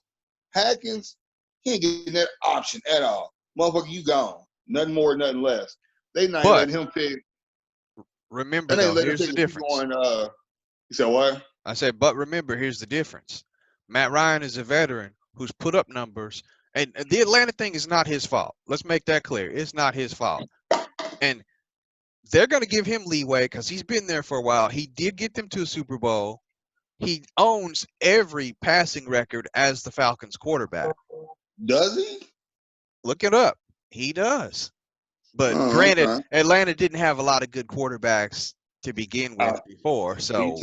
S2: Haskins, he ain't getting that option at all. Motherfucker, you gone. Nothing more, nothing less. They not
S1: But
S2: letting him pick.
S1: remember,
S2: And they
S1: though,
S2: let him
S1: here's
S2: pick
S1: the
S2: if he
S1: difference.
S2: going. You said what?
S1: I said, but remember, here's the difference. Matt Ryan is a veteran who's put up numbers, and the Atlanta thing is not his fault. Let's make that clear. It's not his fault. And they're going to give him leeway because he's been there for a while. He did get them to a Super Bowl. He owns every passing record as the Falcons quarterback.
S2: Does he?
S1: Look it up. He does. But
S2: Oh,
S1: granted,
S2: okay.
S1: Atlanta didn't have a lot of good quarterbacks to begin
S2: Uh,
S1: with before.
S2: you
S1: So,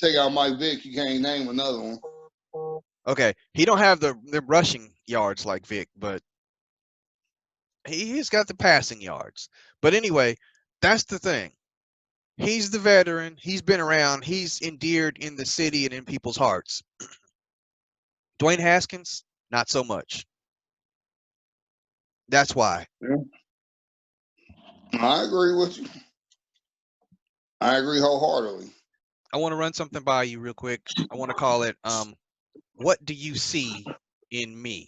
S2: take out Mike Vick, you can't name another one.
S1: okay, he don't have the rushing yards like Vic, but he's got the passing yards. But anyway, that's the thing. He's the veteran. He's been around. He's endeared in the city and in people's hearts. Dwayne Haskins, not so much. That's why.
S2: Yeah. I agree with you. I agree wholeheartedly.
S1: I want to run something by you real quick. I want to call it what do you see in me?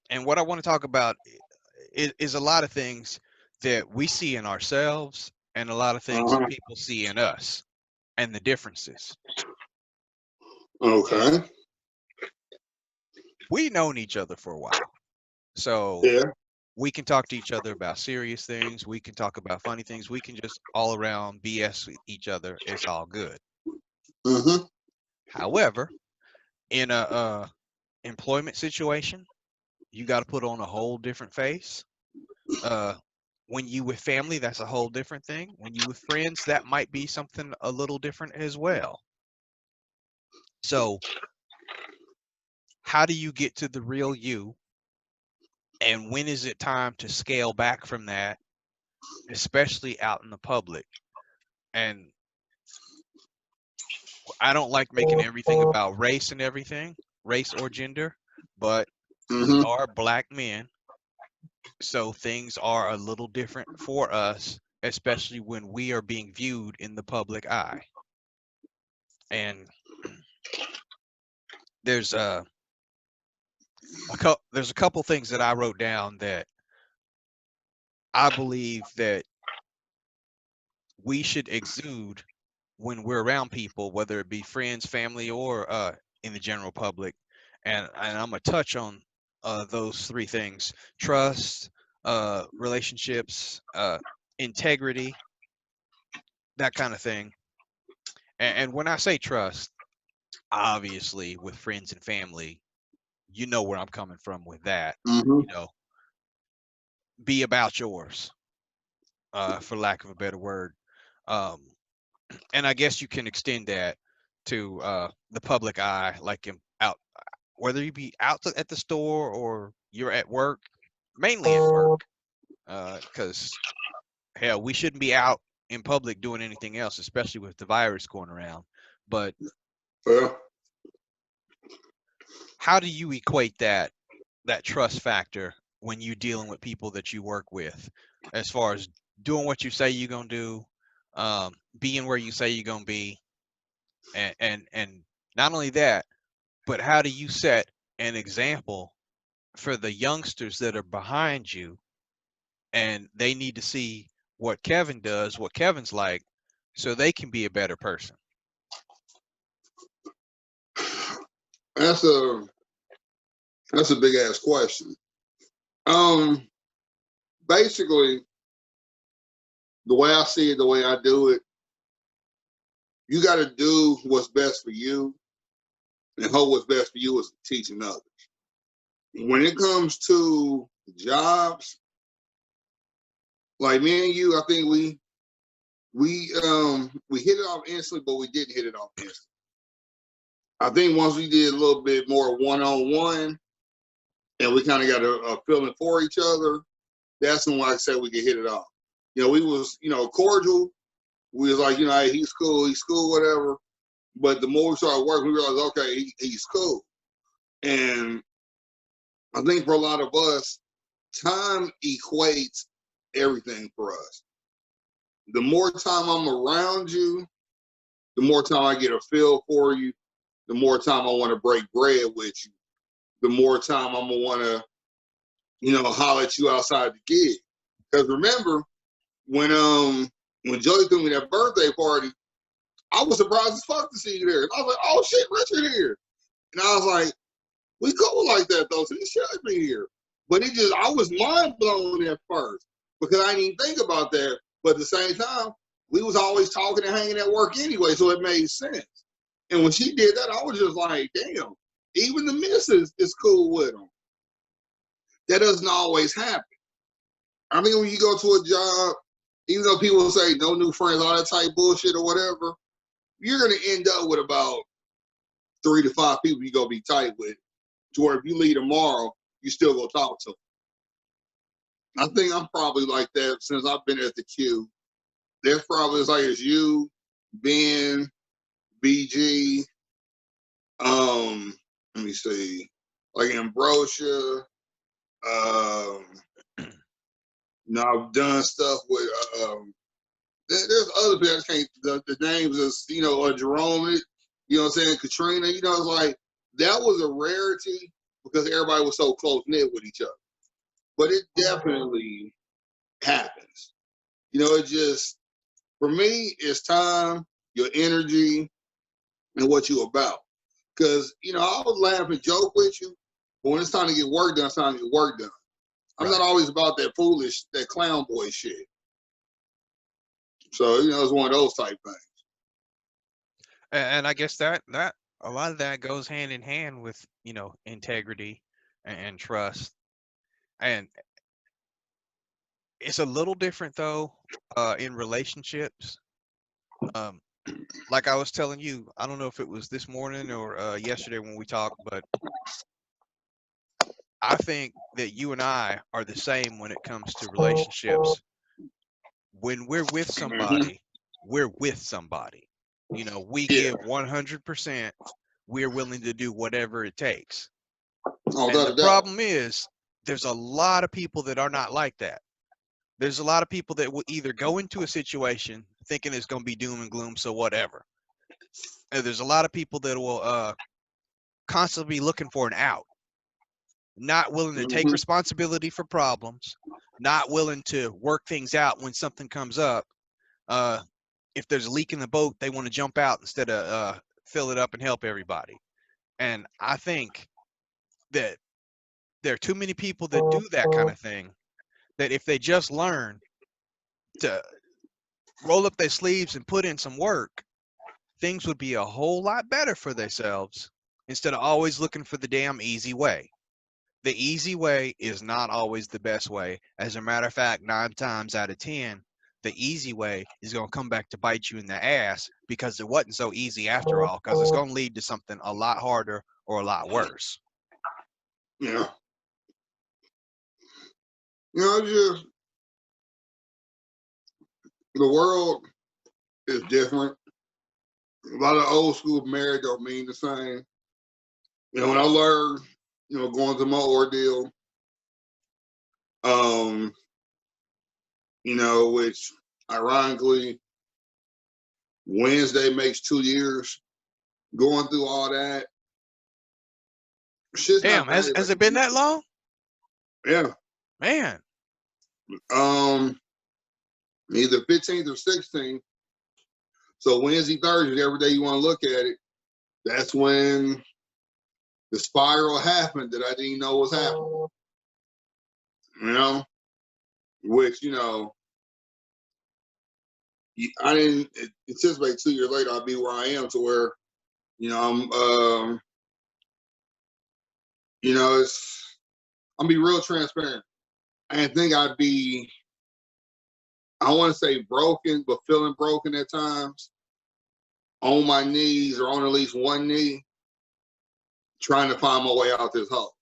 S1: And what I want to talk about is a lot of things that we see in ourselves and a lot of things that
S2: Uh-huh.
S1: people see in us and the differences. And
S2: Okay.
S1: we've known each other for a while. So
S2: Yeah.
S1: we can talk to each other about serious things. We can talk about funny things. We can just all around BS with each other. It's all good.
S2: Mm-hmm.
S1: However, in a employment situation, you got to put on a whole different face. Uh, when you with family, that's a whole different thing. When you with friends, that might be something a little different as well. So, how do you get to the real you? And when is it time to scale back from that, especially out in the public? And I don't like making everything about race and everything, race or gender, but we
S2: Mm-hmm.
S1: are black men, so things are a little different for us, especially when we are being viewed in the public eye. And there's there's a couple things that I wrote down that I believe that we should exude when we're around people, whether it be friends, family, or in the general public. And I'm gonna touch on those three things: trust, relationships, integrity, that kind of thing. And when I say trust, obviously with friends and family, you know where I'm coming from with that.
S2: Mm-hmm.
S1: You know, be about yours, for lack of a better word. Um, and I guess you can extend that to the public eye, like out, whether you be out at the store or you're at work, mainly at work, because hell, we shouldn't be out in public doing anything else, especially with the virus going around. But
S2: Well,
S1: how do you equate that trust factor when you're dealing with people that you work with, as far as doing what you say you're gonna do, being where you say you're gonna be, and not only that, but how do you set an example for the youngsters that are behind you, and they need to see what Kevin does, what Kevin's like, so they can be a better person.
S2: that's a that's a big ass question. Um, Basically, the way I see it, the way I do it, you got to do what's best for you, and hope what's best for you is teaching others. When it comes to jobs, like me and you, I think we hit it off instantly, but we didn't hit it off instantly. I think once we did a little bit more one-on-one, and we kind of got a feeling for each other, that's when, like I said, we could hit it off. We was, cordial. We was like, hey, he's cool, whatever. But the more we started working, we realized, okay, he's cool. And I think for a lot of us, time equates everything for us. The more time I'm around you, the more time I get a feel for you, the more time I want to break bread with you, the more time I'm gonna want to, holler at you outside the gig. Because remember when Joey threw me that birthday party, I was surprised as fuck to see you there. I was like, oh shit, Richard here. And I was like, we cool like that though, so he should be here. But I was mind blown at first because I didn't even think about that. But at the same time, we was always talking and hanging at work anyway, so it made sense. And when she did that, I was just like, damn, even the missus is cool with him. That doesn't always happen. I mean, when you go to a job, even though people say no new friends, all that type bullshit or whatever, you're gonna end up with about 3 to 5 people you're gonna be tight with. To where if you leave tomorrow, you still go talk to them. I think I'm probably like that since I've been at the Q. There's probably as like as you, Ben, BG, let me see, like Ambrosia. I've done stuff with there's other people I just can't the names is Jerome, you know what I'm saying, Katrina, it's like that was a rarity because everybody was so close knit with each other. But it definitely happens. It just for me it's time, your energy, and what you about. Because I would laugh and joke with you, but when it's time to get work done, it's time to get work done. I'm
S1: Right.
S2: not always about that foolish, that clown boy shit. So it's one of those type things.
S1: And I guess that a lot of that goes hand in hand with integrity and trust. And it's a little different though in relationships. Um, like I was telling you, I don't know if it was this morning or yesterday when we talked, but I think that you and I are the same when it comes to relationships. When we're with
S2: Mm-hmm.
S1: somebody, we're with somebody. We
S2: Yeah.
S1: give 100%. We're willing to do whatever it takes.
S2: Oh,
S1: And
S2: without
S1: the
S2: a doubt.
S1: problem is, there's a lot of people that are not like that. There's a lot of people that will either go into a situation thinking it's going to be doom and gloom, so whatever. And there's a lot of people that will constantly be looking for an out, not willing to take
S2: Mm-hmm.
S1: responsibility for problems, not willing to work things out when something comes up. Uh, if there's a leak in the boat, they want to jump out instead of fill it up and help everybody. And I think that there are too many people that do that kind of thing, that if they just learn to roll up their sleeves and put in some work, things would be a whole lot better for themselves instead of always looking for the damn easy way. The easy way is not always the best way. As a matter of fact, 9 times out of 10, the easy way is going to come back to bite you in the ass because it wasn't so easy after all, because it's going to lead to something a lot harder or a lot worse.
S2: Yeah. Just the world is different. A lot of old school marriage don't mean the same. When I learned, going through my ordeal, um, which ironically Wednesday makes 2 years going through all that. Shit's
S1: Damn,
S2: not bad.
S1: has it been that long?
S2: Yeah.
S1: Man.
S2: Um, either 15th or 16th. So Wednesday, Thursday, every day you want to look at it, that's when the spiral happened that I didn't know was happening. Which, I didn't anticipate 2 years later I'd be where I am, to where, I'm be real transparent. I didn't think I'd be, I want to say broken, but feeling broken at times, on my knees or on at least one knee, trying to find my way out this hole.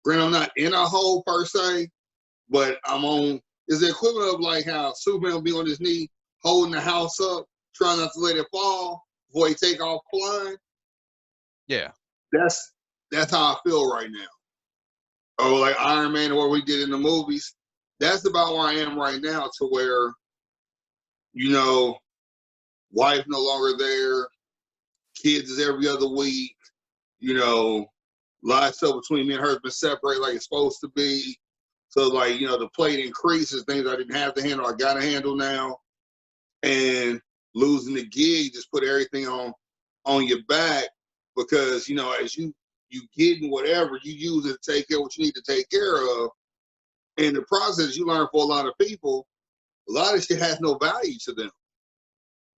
S2: Granted, I'm not in a hole per se, but I'm on, is the equivalent of like how Superman will be on his knee, holding the house up, trying not to let it fall before he take off flying.
S1: Yeah.
S2: That's how I feel right now. Oh, like Iron Man or what we did in the movies. That's about where I am right now, to where, you know, wife no longer there, kids is every other week, you know, a lot of stuff between me and her has been separated like it's supposed to be. So, like, you know, the plate increases, things I didn't have to handle, I got to handle now. And losing the gig just put everything on your back, because, you know, as you getting whatever, you use it to take care of what you need to take care of. In the process, you learn for a lot of people, a lot of shit has no value to them.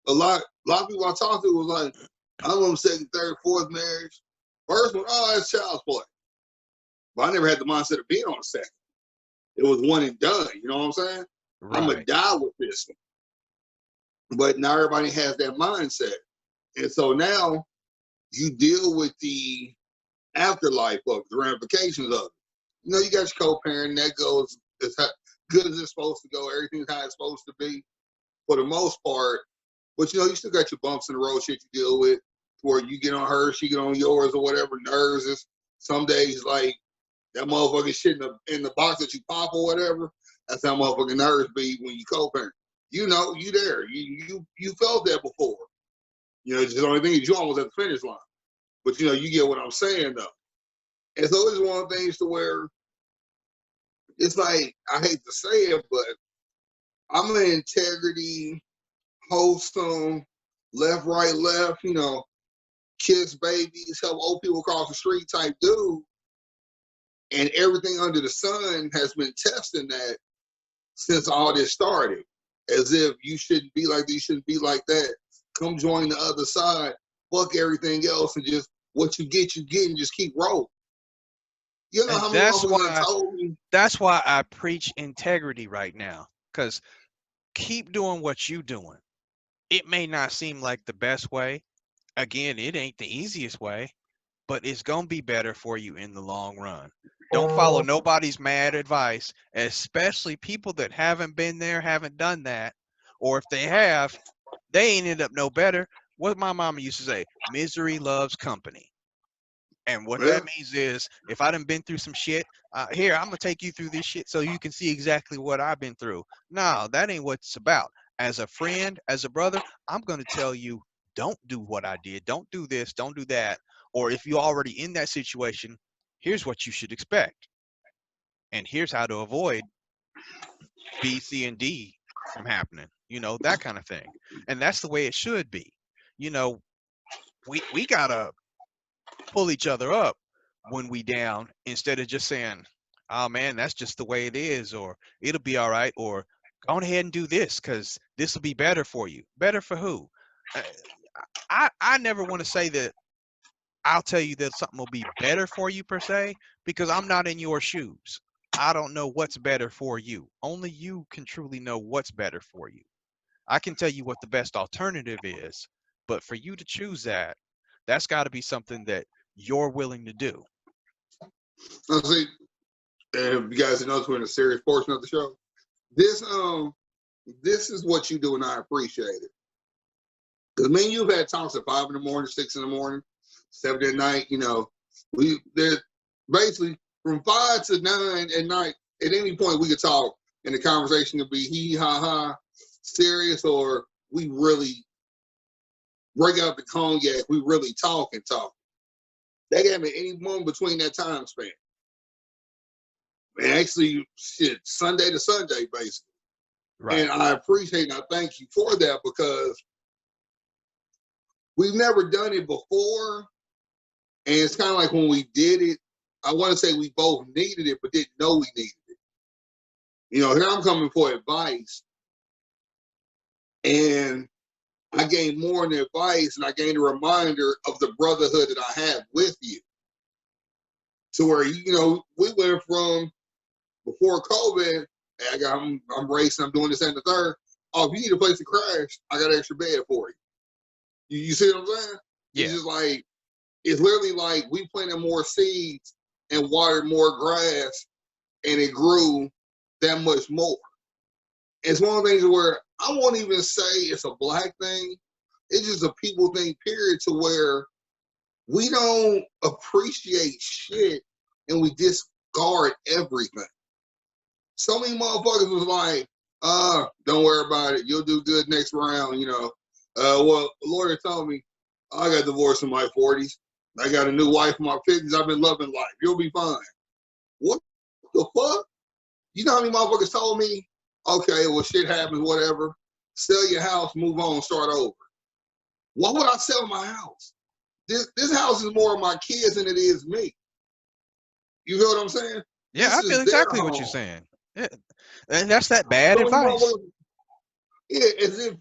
S2: A lot of people I talked to was like, I'm on second, third, fourth marriage. First one, oh, that's child's play. But I never had the mindset of being on a second. It was one and done. You know what I'm saying? I'm gonna
S1: Right.
S2: die with this one. But now everybody has that mindset, and so now you deal with the afterlife of the ramifications of it. You know, you got your co-parent that goes as good as it's supposed to go. Everything's how it's supposed to be for the most part. But, you know, you still got your bumps in the road shit you deal with, where you get on her, she get on yours or whatever. Nerves is some days like that motherfucking shit in the box that you pop or whatever. That's how motherfucking nerves be when you co-parent. You know, you there. You felt that before. You know, just the only thing is you almost at the finish line. But, you know, you get what I'm saying, though. And so it's one of the things to where it's like, I hate to say it, but I'm an integrity, wholesome, left, right, left, you know, kiss babies, help old people across the street type dude. And everything under the sun has been testing that since all this started. As if you shouldn't be like this, you shouldn't be like that. Come join the other side, fuck everything else, and just what you get, and just keep rolling. You know
S1: And
S2: how many motherfuckers have told me?
S1: that's why I preach integrity right now. Because keep doing what you doing. It may not seem like the best way. Again, it ain't the easiest way, but it's gonna be better for you in the long run. Don't follow nobody's mad advice, especially people that haven't been there, haven't done that, or if they have, they ain't end up no better. What my mama used to say, misery loves company. And what
S2: Yeah.
S1: that means is, if I done been through some shit, here, I'm gonna take you through this shit so you can see exactly what I've been through. No, that ain't what it's about. As a friend, as a brother, I'm gonna tell you, don't do what I did. Don't do this. Don't do that. Or if you're already in that situation, here's what you should expect. And here's how to avoid B, C, and D from happening. That kind of thing. And that's the way it should be. You know, we gotta pull each other up when we down, instead of just saying, oh man, that's just the way it is, or it'll be all right, or go ahead and do this because this will be better for you. Better for who? Uh, I never want to say that I'll tell you that something will be better for you per se, because I'm not in your shoes. I don't know what's better for you. Only you can truly know what's better for you. I can tell you what the best alternative is, but for you to choose that, that's got to be something that you're willing to do.
S2: I see. And if you guys know, we're in a serious portion of the show. This this is what you do, and I appreciate it. Because me and you've had talks at 5 in the morning, 6 in the morning, 7 at night. You know, they're basically from 5 to 9 at night. At any point, we could talk, and the conversation could be hee ha ha, serious, or we really break out the cognac. We really talk and talk. That can happen any moment between that time span. And actually, shit, Sunday to Sunday, basically. And
S1: Right.
S2: I appreciate and I thank you for that, because we've never done it before. And it's kind of like when we did it, I want to say we both needed it, but didn't know we needed it. You know, here I'm coming for advice, and I gained more than advice, and I gained a reminder of the brotherhood that I have with you. To where, you know, we went from before COVID, hey, I'm racing, I'm doing this and the third. Oh, if you need a place to crash, I got an extra bed for you. You see what I'm saying? It's
S1: Yeah.
S2: just like, it's literally like we planted more seeds and watered more grass, and it grew that much more. It's one of the things where I won't even say it's a black thing. It's just a people thing, period, to where we don't appreciate shit, and we guard everything. So many motherfuckers was like, don't worry about it. You'll do good next round, you know. Well, a lawyer told me I got divorced in my 40s. I got a new wife in my 50s. I've been loving life. You'll be fine. What the fuck? You know how many motherfuckers told me, okay, well, shit happens, whatever. Sell your house, move on, start over. Why would I sell my house? This house is more of my kids than it is me. You feel what I'm saying?
S1: Yeah,
S2: This
S1: I feel
S2: is their
S1: exactly what you're
S2: home.
S1: saying. Yeah. And that's that bad
S2: So many
S1: advice.
S2: motherfuckers, yeah, as if,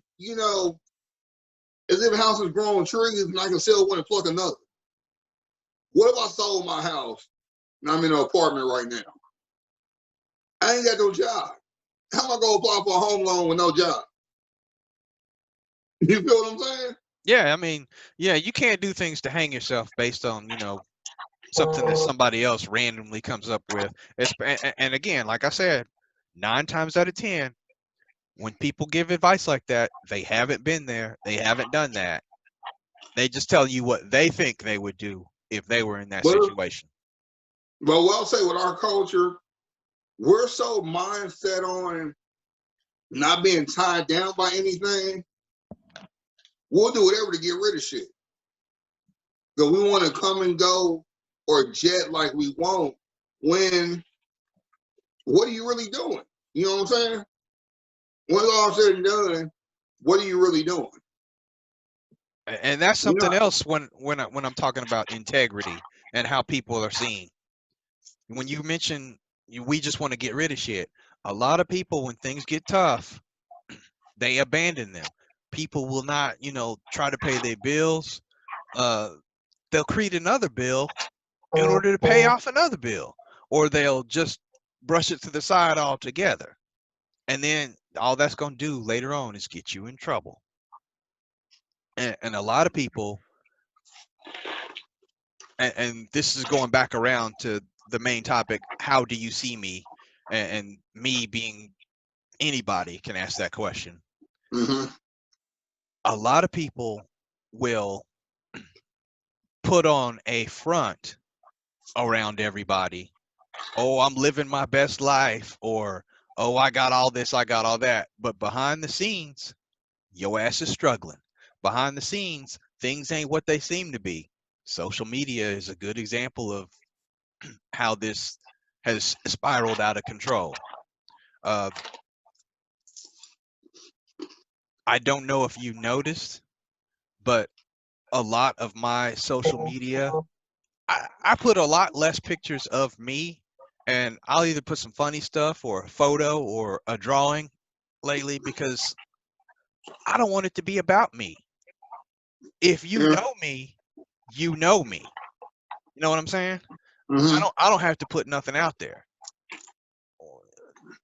S2: as if houses growing trees and I can sell one and pluck another. What if I sold my house and I'm in an apartment right now? I ain't got no job. How am I gonna apply for a home loan with no job? You feel what I'm saying?
S1: Yeah, I mean, yeah, you can't do things to hang yourself based on, something that somebody else randomly comes up with. And again, like I said, 9 times out of 10, when people give advice like that, they haven't been there, they haven't done that. They just tell you what they think they would do if they were in that
S2: But
S1: situation.
S2: but what I'll say with our culture, we're so mindset on not being tied down by anything. We'll do whatever to get rid of shit. So we want to come and go or jet like we want. When what are you really doing? You know what I'm saying? When it's all said and done, what are you really doing?
S1: And that's
S2: You
S1: something
S2: know.
S1: else when I'm talking about integrity and how people are seen. When you mention we just want to get rid of shit, a lot of people when things get tough, they abandon them. People will not, try to pay their bills. Uh, they'll create another bill in order to pay off another bill, or they'll just brush it to the side altogether. And then all that's going to do later on is get you in trouble. And a lot of people, and this is going back around to the main topic, how do you see me? And me being anybody can ask that question.
S2: Mm-hmm.
S1: A lot of people will put on a front around everybody. Oh, I'm living my best life, or oh, I got all this, I got all that. But behind the scenes, your ass is struggling. Behind the scenes, things ain't what they seem to be. Social media is a good example of how this has spiraled out of control. Uh, I don't know if you noticed, but a lot of my social media, I put a lot less pictures of me, and I'll either put some funny stuff or a photo or a drawing lately because I don't want it to be about me. If you
S2: Yeah.
S1: know me, you know me. You know what I'm saying? I
S2: Mm-hmm.
S1: don't I don't have to put nothing out there.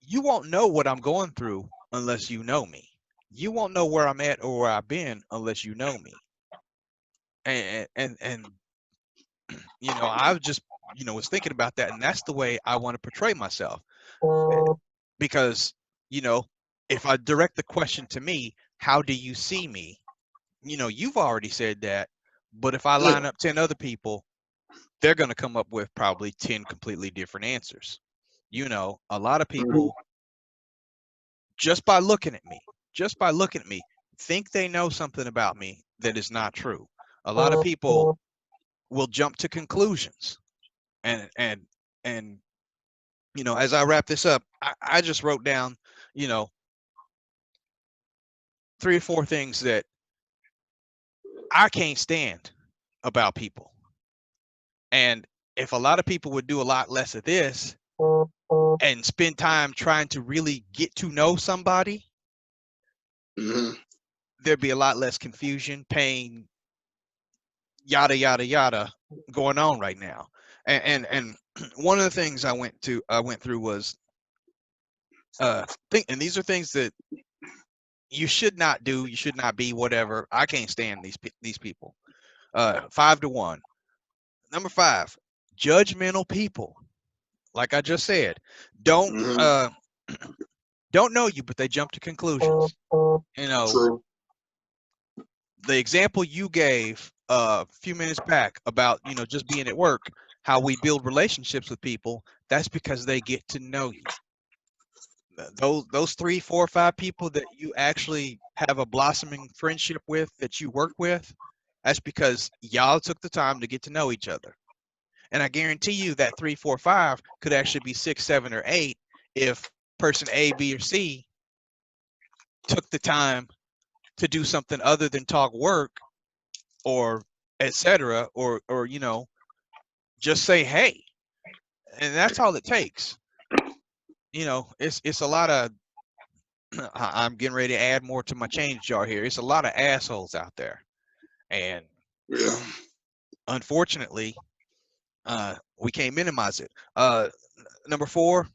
S1: You won't know what I'm going through unless you know me. You won't know where I'm at or where I've been unless you know me. And I was just was thinking about that, and that's the way I want to portray myself. Eh, because you know if I direct the question to me, how do you see me? You've already said that, but if I
S2: Yeah.
S1: line up 10 other people, they're going to come up with probably 10 completely different answers. A lot of
S2: Mm-hmm.
S1: people, just by looking at me, just by looking at me, think they know something about me that is not true. A lot of people will jump to conclusions, and as I wrap this up, I just wrote down, you know, 3 or 4 things that I can't stand about people. And if a lot of people would do a lot less of this and spend time trying to really get to know somebody,
S2: Mm-hmm.
S1: there'd be a lot less confusion, pain, yada yada yada going on right now. And one of the things I went through was think and these are things that you should not do, you should not be, whatever. I can't stand these people. 5 to 1. Number 5, judgmental people. Like I just said, don't
S2: Mm-hmm.
S1: uh don't know you, but they jump to conclusions. You know,
S2: True.
S1: the example you gave a few minutes back about just being at work. how we build relationships with people, that's because they get to know you. Those 3, 4, 5 people that you actually have a blossoming friendship with, that you work with, that's because y'all took the time to get to know each other. And I guarantee you that 3, 4, 5 could actually be 6, 7, or 8 if person A, B, or C took the time to do something other than talk work or etc. Or just say hey. And that's all it takes. It's a lot of I'm getting ready to add more to my change jar here. It's a lot of assholes out there. And
S2: Yeah.
S1: unfortunately, we can't minimize it. Number 4,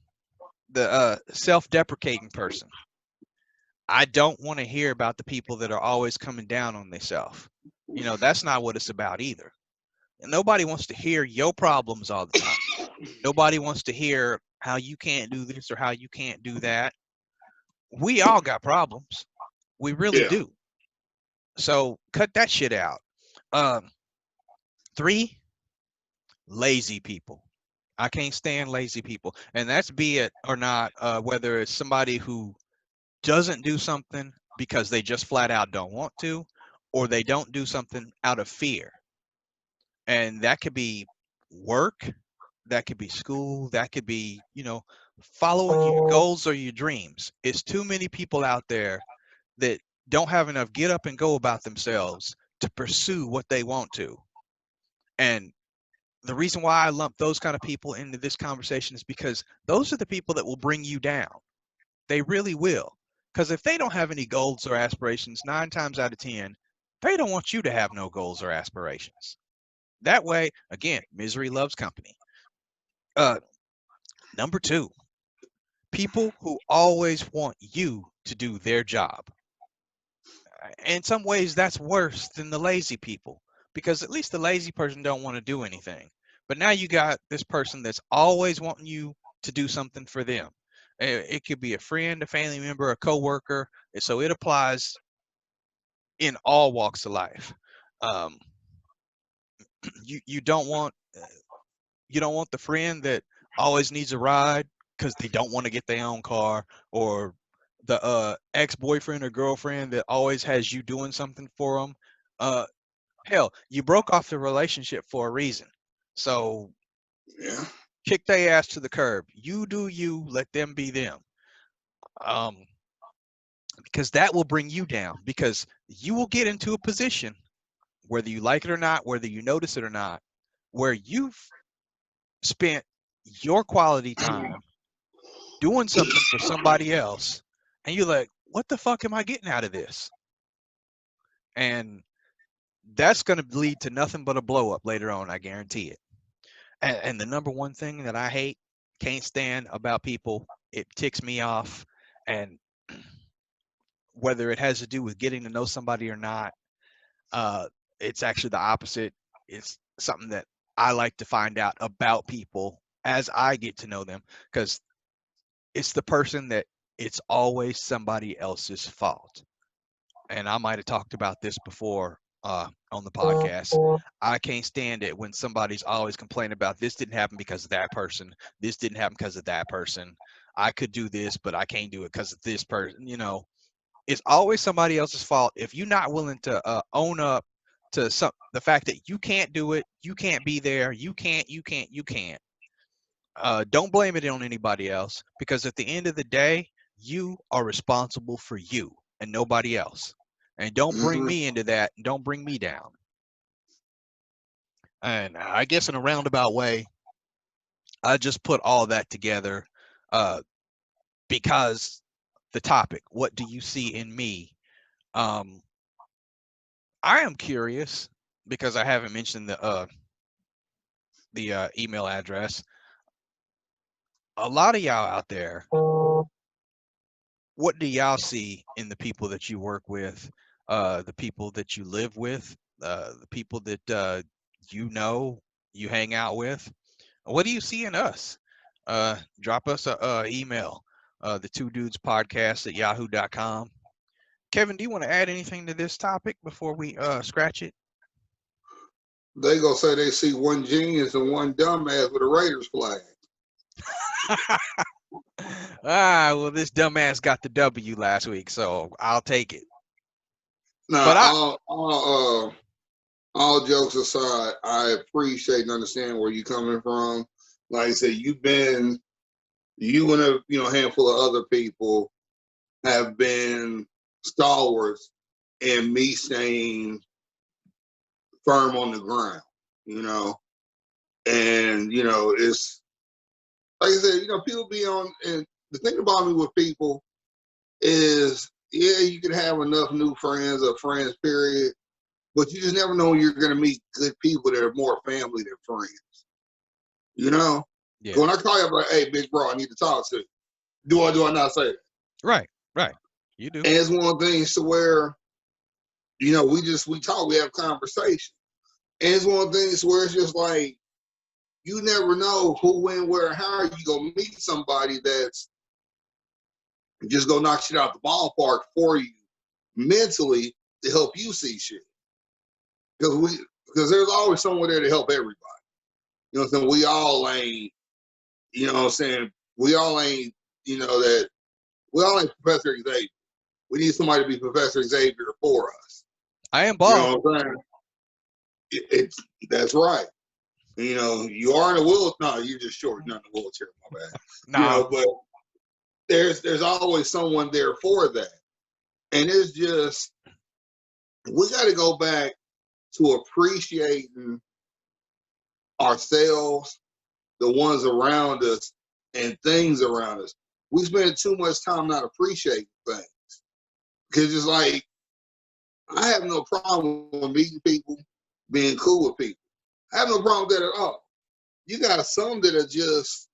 S1: the self-deprecating person. I don't want to hear about the people that are always coming down on themselves. That's not what it's about either. And nobody wants to hear your problems all the time. Nobody wants to hear how you can't do this or how you can't do that. We all got problems. We really
S2: Yeah.
S1: do. So cut that shit out. Um, 3, lazy people. I can't stand lazy people. And that's be it or not, whether it's somebody who doesn't do something because they just flat out don't want to, or they don't do something out of fear. And that could be work, that could be school, that could be, following your goals or your dreams. It's too many people out there that don't have enough get up and go about themselves to pursue what they want to. And the reason why I lump those kind of people into this conversation is because those are the people that will bring you down. They really will. Because if they don't have any goals or aspirations, 9 times out of 10, they don't want you to have no goals or aspirations. That way, again, misery loves company. Uh, Number 2, people who always want you to do their job. In some ways, that's worse than the lazy people, because at least the lazy person don't want to do anything. But now you got this person that's always wanting you to do something for them. It could be a friend, a family member, a coworker. So it applies in all walks of life. Um, you don't want the friend that always needs a ride because they don't want to get their own car, or the ex-boyfriend or girlfriend that always has you doing something for them. Uh, Hell, you broke off the relationship for a reason. So
S2: Yeah.
S1: kick their ass to the curb. You do you, let them be them. Um, because that will bring you down, because you will get into a position, whether you like it or not, whether you notice it or not, where you've spent your quality time doing something for somebody else, and you're like, what the fuck am I getting out of this? And that's going to lead to nothing but a blow up later on, I guarantee it. And the number one thing that I hate, can't stand about people, it ticks me off, and whether it has to do with getting to know somebody or not, uh, it's actually the opposite. It's something that I like to find out about people as I get to know them, because it's the person that it's always somebody else's fault. And I might have talked about this before on the podcast. I can't stand it when somebody's always complaining about this didn't happen because of that person. This didn't happen because of that person. I could do this, but I can't do it because of this person. It's always somebody else's fault. If you're not willing to own up to the fact that you can't do it, you can't be there, you can't. Don't blame it on anybody else, because at the end of the day, you are responsible for you and nobody else. And don't bring
S2: Mm-hmm.
S1: me into that. And don't bring me down. And I guess in a roundabout way, I just put all that together uh, because the topic, what do you see in me? Um, I am curious, because I haven't mentioned the email address. A lot of y'all out there, what do y'all see in the people that you work with, the people that you live with, the people that you hang out with? What do you see in us? Drop us a email, the two dudes podcast at yahoo.com. Kevin, do you want to add anything to this topic before we scratch it?
S2: They gonna say they see one genius and one dumbass with a Raiders flag.
S1: Well, this dumbass got the W last week, so I'll take it.
S2: Now,
S1: But I,
S2: all jokes aside, I appreciate and understand where you're coming from. Like I said, you and a handful of other people have been stalwarts in me staying firm on the ground, you know. And, it's like I said, people be on, and the thing about me with people is, yeah, you can have enough new friends or friends, period, but you just never know when you're going to meet good people that are more family than friends, you know?
S1: yeah,
S2: When I call you up like, hey, big bro, I need to talk to you. Do I not say that?
S1: right, right. You do.
S2: And it's one of the things to where, we talk, we have conversation. And it's one of the things where it's just like, you never know who, when, where, how you gonna meet somebody that's just gonna knock shit out the ballpark for you mentally to help you see shit. Because there's always someone there to help everybody. You know what I'm saying? We all ain't, you know what I'm saying? We all ain't, we all ain't Professor Xavier. We need somebody to be Professor Xavier for us.
S1: I am
S2: You
S1: bald.
S2: know what I'm saying? It's that's right. You are in a wheelchair. No, you're just short. You're not in a wheelchair. My bad.
S1: Nah,
S2: But there's always someone there for that, and it's just we got to go back to appreciating ourselves, the ones around us, and things around us. We spend too much time not appreciating things because it's like I have no problem with meeting people, being cool with people. I have no problem with that at all. You got some that are just,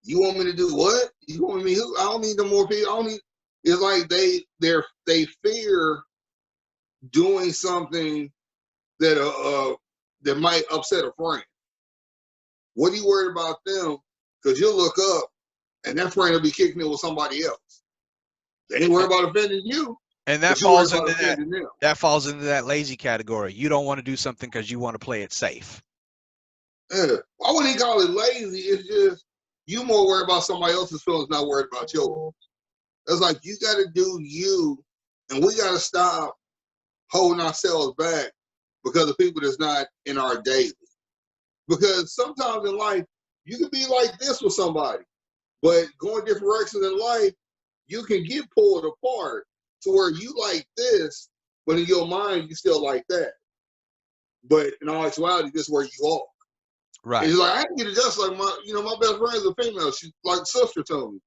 S2: you want me to do what? You want me who? I don't need no more people. I don't need. It's like they fear doing something that might upset a friend. What are you worried about them? Because you'll look up and that friend will be kicking it with somebody else. They ain't worried about offending you,
S1: and
S2: but
S1: that
S2: you worried
S1: falls
S2: about
S1: into that.
S2: offending them.
S1: That falls into that lazy category. You don't want to do something because you want to play it safe.
S2: Yeah. I wouldn't even call it lazy. It's just you more worried about somebody else's feelings, not worried about yours. It's like you got to do you, and we got to stop holding ourselves back because of people that's not in our daily. Because sometimes in life, you can be like this with somebody, but going different directions in life, you can get pulled apart to where you like this, but in your mind, you still like that. But in all actuality, this is where you are.
S1: Right.
S2: It's like I had to get adjusted. Like my best friend is a female. She's like sister to me.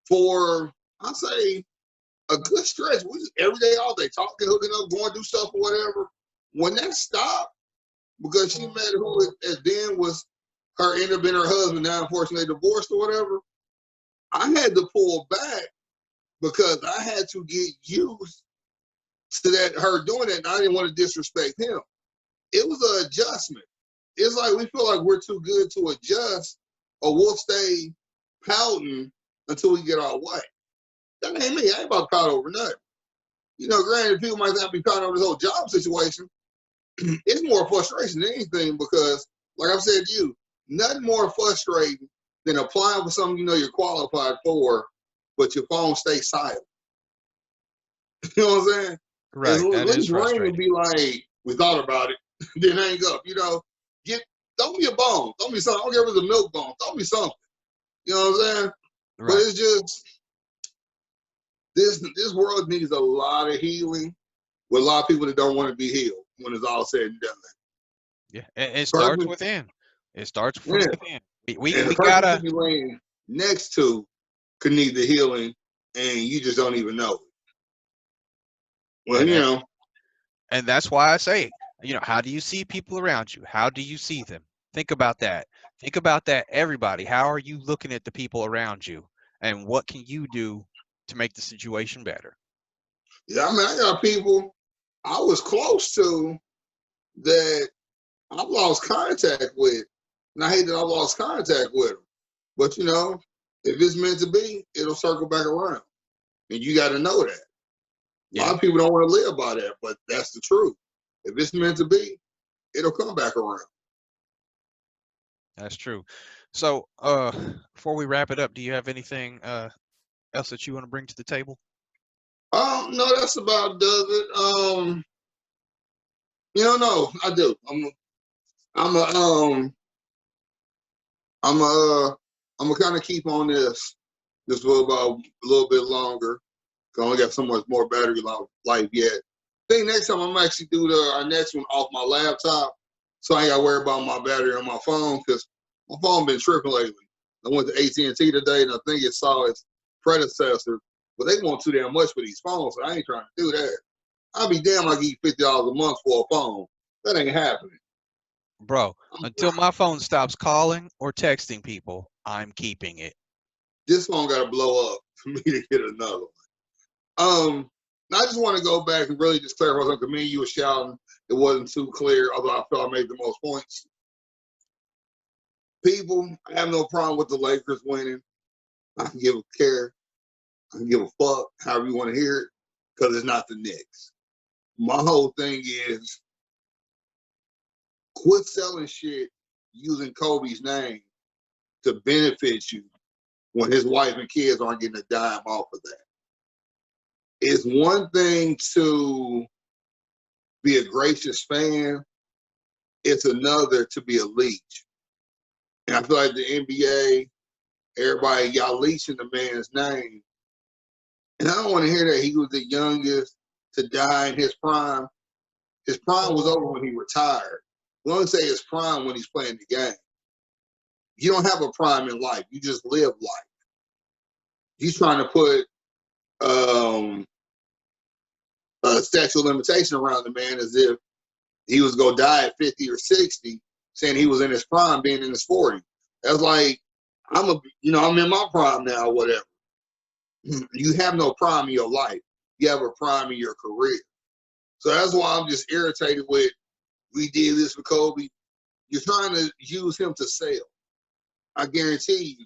S2: For I say a good stretch, we just every day, all day, talking, hooking up, going to do stuff or whatever. When that stopped, because she met who at then was her ended up being her husband, now unfortunately divorced or whatever, I had to pull back because I had to get used to that her doing it, and I didn't want to disrespect him. It was an adjustment. It's like we feel like we're too good to adjust, or we'll stay pouting until we get our way. That ain't me. I ain't about to pout over nothing. Granted, people might not be pouting over this whole job situation. It's more frustration than anything because, like I've said to you, nothing more frustrating than applying for something you're qualified for, but your phone stays silent. You know what I'm saying? As
S1: Right. That is
S2: least ring and
S1: frustrating.
S2: be like, we thought about it, then hang up. Get throw me a bone, throw me something. I don't care if it's a milk bone, throw me something. You know what I'm saying? But
S1: Right.
S2: it's just this world needs a lot of healing with a lot of people that don't want to be healed when it's all said and done.
S1: Yeah. It starts
S2: Person,
S1: within. It starts from
S2: yeah.
S1: within. We
S2: And the
S1: we
S2: person you
S1: gotta,
S2: could be laying next to could need the healing, and you just don't even know it. Well,
S1: and and that's why I say, how do you see people around you? How do you see them? Think about that. Think about that, everybody. How are you looking at the people around you? And what can you do to make the situation better?
S2: yeah, I mean, I got people I was close to that I've lost contact with, and I hate that I lost contact with them. But if it's meant to be, it'll circle back around, and you got to know that. A
S1: Yeah.
S2: lot of people don't want to live by that, but that's the truth. If it's meant to be, it'll come back around.
S1: That's true. So, before we wrap it up, do you have anything else that you want to bring to the table?
S2: No, that's about does it. No, I do. I'm a, I'm a, I'm gonna kind of keep on this for about a little bit longer. I only got so much more battery life yet. I think next time I'm actually do our next one off my laptop, so I ain't got to worry about my battery on my phone because my phone been tripping lately. I went to AT&T today, and I think it saw its predecessor, but they want too damn much for these phones, so I ain't trying to do that. I'll be damn, I give you $50 a month for a phone. That ain't happening.
S1: Bro, until my phone stops calling or texting people, I'm keeping it.
S2: This phone got to blow up for me to get another one. I just want to go back and really just clarify something. Me and you were shouting. It wasn't too clear, although I felt I made the most points. People, I have no problem with the Lakers winning. I can give a care. I can give a fuck, however you want to hear it, because it's not the Knicks. My whole thing is quit selling shit using Kobe's name to benefit you when his wife and kids aren't getting a dime off of that. It's one thing to be a gracious fan. It's another to be a leech. And I feel like the NBA, everybody, y'all leeching the man's name. And I don't want to hear that he was the youngest to die in his prime. His prime was over when he retired. We only say his prime when he's playing the game. You don't have a prime in life. You just live life. He's trying to put a statute of limitation around the man as if he was going to die at 50 or 60, saying he was in his prime being in his 40s. That's like, I'm in my prime now, whatever. You have no prime in your life. You have a prime in your career. So that's why I'm just irritated with, we did this for Kobe. You're trying to use him to sell. I guarantee you,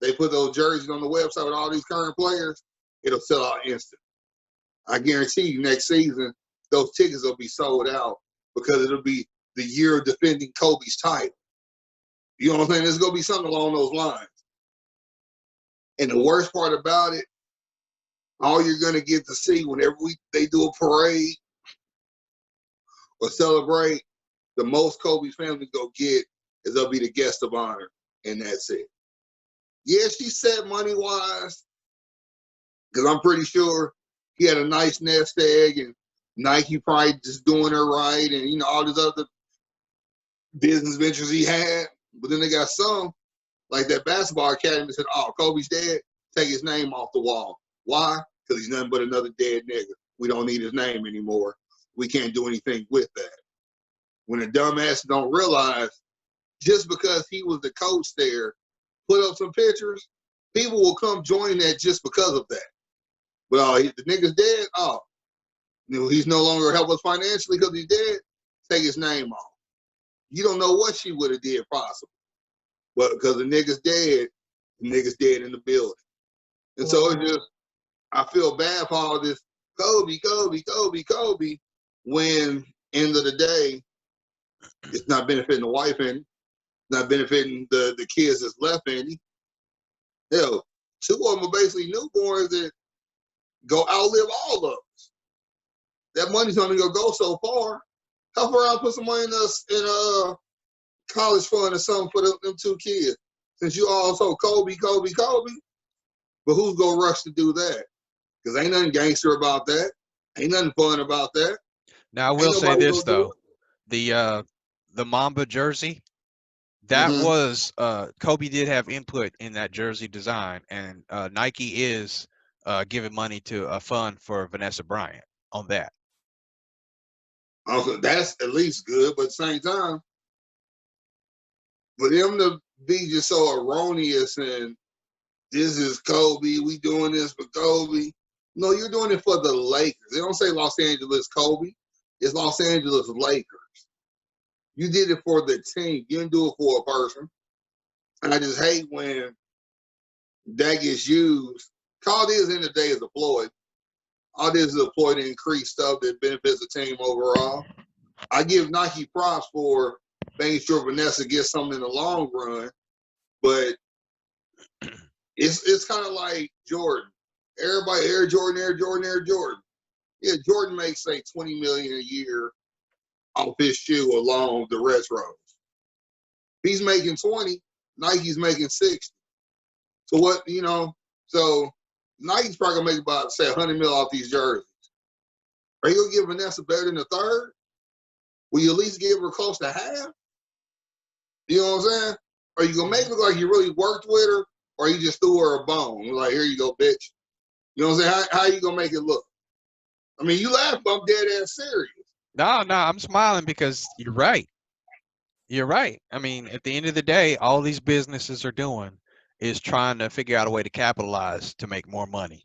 S2: they put those jerseys on the website with all these current players, it'll sell out instant. I guarantee you next season, those tickets will be sold out because it'll be the year of defending Kobe's title. You know what I'm saying? There's going to be something along those lines. And the worst part about it, all you're going to get to see whenever they do a parade or celebrate, the most Kobe's family go get is they'll be the guest of honor, and that's it. Yeah, she's set money-wise, because I'm pretty sure he had a nice nest egg, and Nike probably just doing her right, and, all these other business ventures he had. But then they got some, like that basketball academy said, oh, Kobe's dead, take his name off the wall. Why? Because he's nothing but another dead nigga. We don't need his name anymore. We can't do anything with that. When the dumbasses don't realize, just because he was the coach there, put up some pictures, people will come join that just because of that. But the nigga's dead. Oh, he's no longer help us financially because he's dead. Take his name off. You don't know what she would have did possible, but because the nigga's dead in the building. And so it just, I feel bad for all this Kobe, Kobe, Kobe, Kobe. When end of the day, it's not benefiting the wife any, not benefiting the kids that's left any. Hell, two of them are basically newborns that go outlive all of us. That money's only gonna go so far. How far I'll put some money in a college fund or something for them two kids? Since you also Kobe, Kobe, Kobe, but who's gonna rush to do that? Because ain't nothing gangster about that. Ain't nothing fun about that.
S1: Now, I
S2: Ain't
S1: will say
S2: nobody
S1: this
S2: gonna do
S1: though, the Mamba jersey,
S2: it.
S1: that
S2: Mm-hmm.
S1: was Kobe did have input in that jersey design, and Nike is giving money to a fund for Vanessa Bryant on that.
S2: Also, that's at least good, but at the same time, for them to be just so erroneous and this is Kobe, we doing this for Kobe. No, you're doing it for the Lakers. They don't say Los Angeles Kobe. It's Los Angeles Lakers. You did it for the team. You didn't do it for a person. And I just hate when that gets used. All it is in the day is a ploy. All this is a ploy to increase stuff that benefits the team overall. I give Nike props for making sure Vanessa gets something in the long run, but it's kind of like Jordan. Everybody, Air Jordan, Air Jordan, Air Jordan. Yeah, Jordan makes say $20 million a year off his shoe along the retros. He's making 20, Nike's making 60. So what, so Nike's probably gonna make about say 100 mil off these jerseys. Are you gonna give Vanessa better than a third? Will you at least give her close to half? You know what I'm saying? Are you gonna make it look like you really worked with her, or you just threw her a bone? Like, here you go, bitch. You know what I'm saying? How you gonna make it look? I mean, you laugh, but I'm dead ass serious.
S1: No, no, I'm smiling because you're right. You're right. I mean, at the end of the day, all these businesses are doing is trying to figure out a way to capitalize to make more money.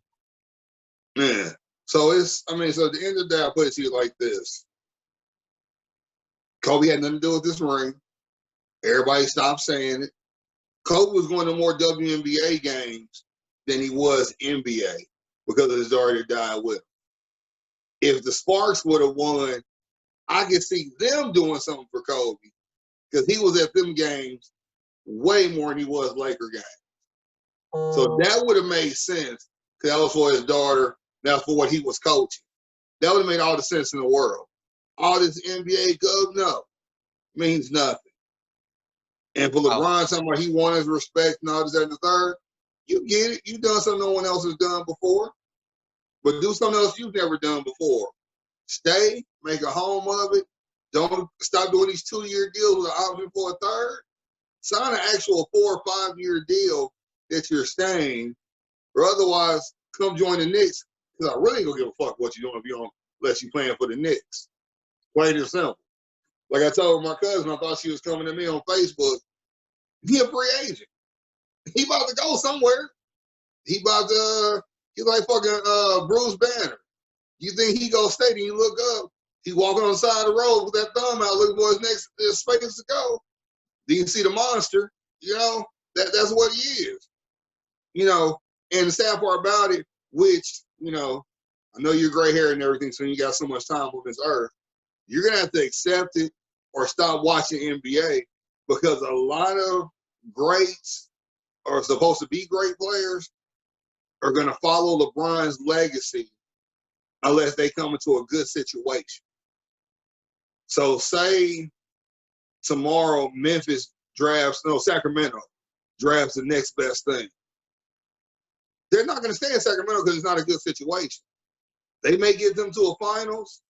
S2: Yeah. So so at the end of the day, I put it to you like this. Kobe had nothing to do with this ring. Everybody stopped saying it. Kobe was going to more WNBA games than he was NBA because of his daughter that died with him. If the Sparks would have won, I could see them doing something for Kobe because he was at them games way more than he was Laker games. So that would have made sense because that was for his daughter. That's for what he was coaching. That would have made all the sense in the world. All this NBA go, no, means nothing. And for
S1: Oh,
S2: LeBron talking about he won his respect and all this, that, and the third, you get it. You've done something no one else has done before. But do something else you've never done before. Stay, make a home of it. Don't stop doing these 2-year deals with an option for a third. Sign an actual 4 or 5 year deal that you're staying, or otherwise come join the Knicks. Because I really ain't gonna give a fuck what you're doing if you don't, unless you're playing for the Knicks. Plain and simple. Like I told my cousin, I thought she was coming to me on Facebook. He a free agent. He about to go somewhere. He about to. He's like fucking Bruce Banner. You think he go stay? Then you look up. He walking on the side of the road with that thumb out, looking for his space to go. Then you see the monster. That's what he is. And the sad part about it, which I know you're gray hair and everything, so you got so much time on this earth. You're gonna have to accept it or stop watching NBA because a lot of greats are supposed to be great players are going to follow LeBron's legacy unless they come into a good situation. So say tomorrow Sacramento drafts the next best thing. They're not going to stay in Sacramento because it's not a good situation. They may get them to a finals,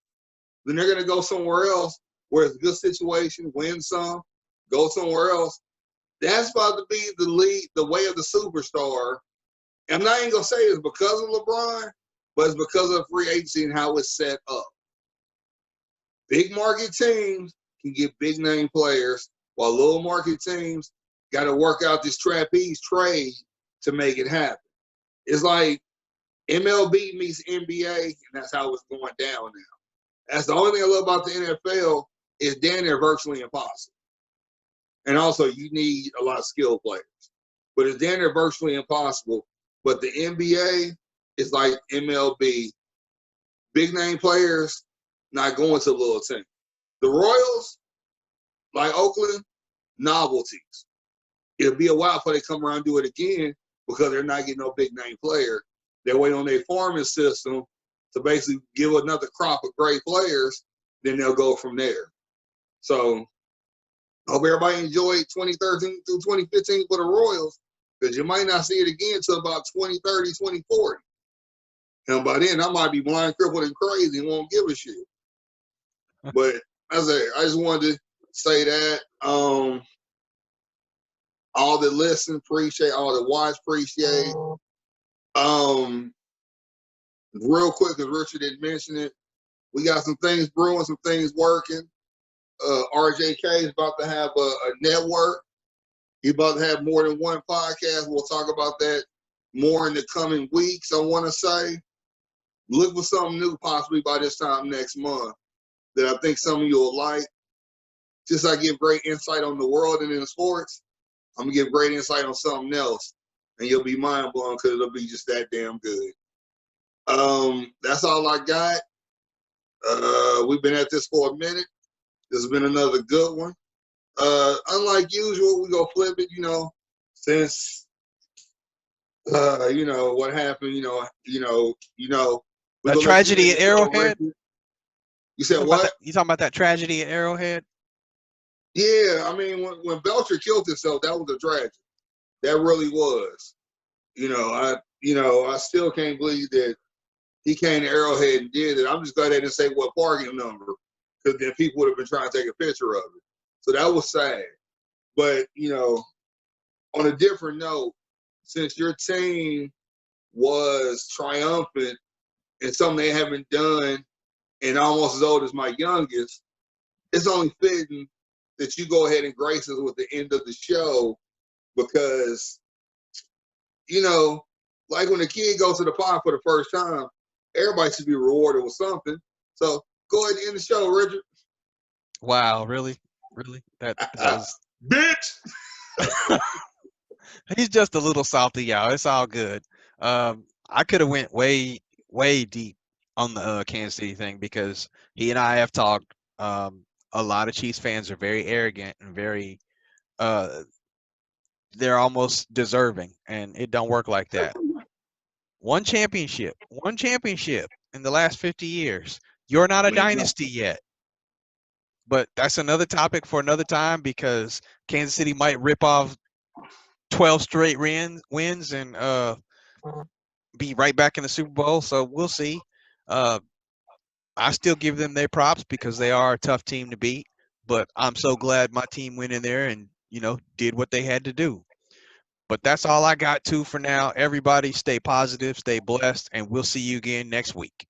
S2: then they're going to go somewhere else where it's a good situation, win some, go somewhere else. That's about to be the way of the superstar. And I'm not even going to say it's because of LeBron, but it's because of free agency and how it's set up. Big market teams can get big name players, while little market teams got to work out this trapeze trade to make it happen. It's like MLB meets NBA, and that's how it's going down now. That's the only thing I love about the NFL is damn near virtually impossible. And also, you need a lot of skilled players. But it's damn near virtually impossible. But the NBA is like MLB. Big name players not going to little teams. The Royals, like Oakland, novelties. It'll be a while before they come around and do it again because they're not getting no big name player. They're waiting on their farming system to basically give another crop of great players. Then they'll go from there. So I hope everybody enjoyed 2013 through 2015 for the Royals because you might not see it again until about 2030, 2040. And by then, I might be blind, crippled, and crazy and won't give a shit. But I just wanted to say that. All that listen, appreciate. All that watch, appreciate. Real quick, because Richard didn't mention it, we got some things brewing, some things working. RJK is about to have a network. He's about to have more than one podcast. We'll talk about that more in the coming weeks, I want to say. Look for something new possibly by this time next month that I think some of you will like. Just I give great insight on the world and in the sports, I'm going to give great insight on something else. And you'll be mind blown because it'll be just that damn good. That's all I got. We've been at this for a minute. This has been another good one. Unlike usual, we go flip it. Since what happened. We're
S1: That
S2: gonna let you
S1: tragedy
S2: end
S1: at
S2: the show,
S1: Arrowhead.
S2: Richard. You
S1: You
S2: said
S1: talking about
S2: what?
S1: that? You talking about that tragedy at Arrowhead?
S2: Yeah, I mean, when Belcher killed himself, that was a tragedy. That really was. I still can't believe that he came to Arrowhead and did it. I'm just glad they didn't say what parking number, because then people would have been trying to take a picture of it. So that was sad. But on a different note, since your team was triumphant in something they haven't done and almost as old as my youngest, it's only fitting that you go ahead and grace us with the end of the show because, you know, like when a kid goes to the pond for the first time, everybody should be rewarded with something. So go ahead and end the show, Richard.
S1: Wow, really, really? That was.
S2: Bitch!
S1: He's just a little salty, y'all. It's all good. I could have went way deep on the Kansas City thing because he and I have talked. A lot of Chiefs fans are very arrogant and very uh they're almost deserving, and it don't work like that. One championship in the last 50 years. You're not
S2: I
S1: a
S2: mean,
S1: dynasty yet, but that's another topic for another time because Kansas City might rip off 12 straight wins and be right back in the Super Bowl. So we'll see. Uh, I still give them their props because they are a tough team to beat. But I'm so glad my team went in there and did what they had to do. But that's all I got to for now. Everybody stay positive, stay blessed, and we'll see you again next week.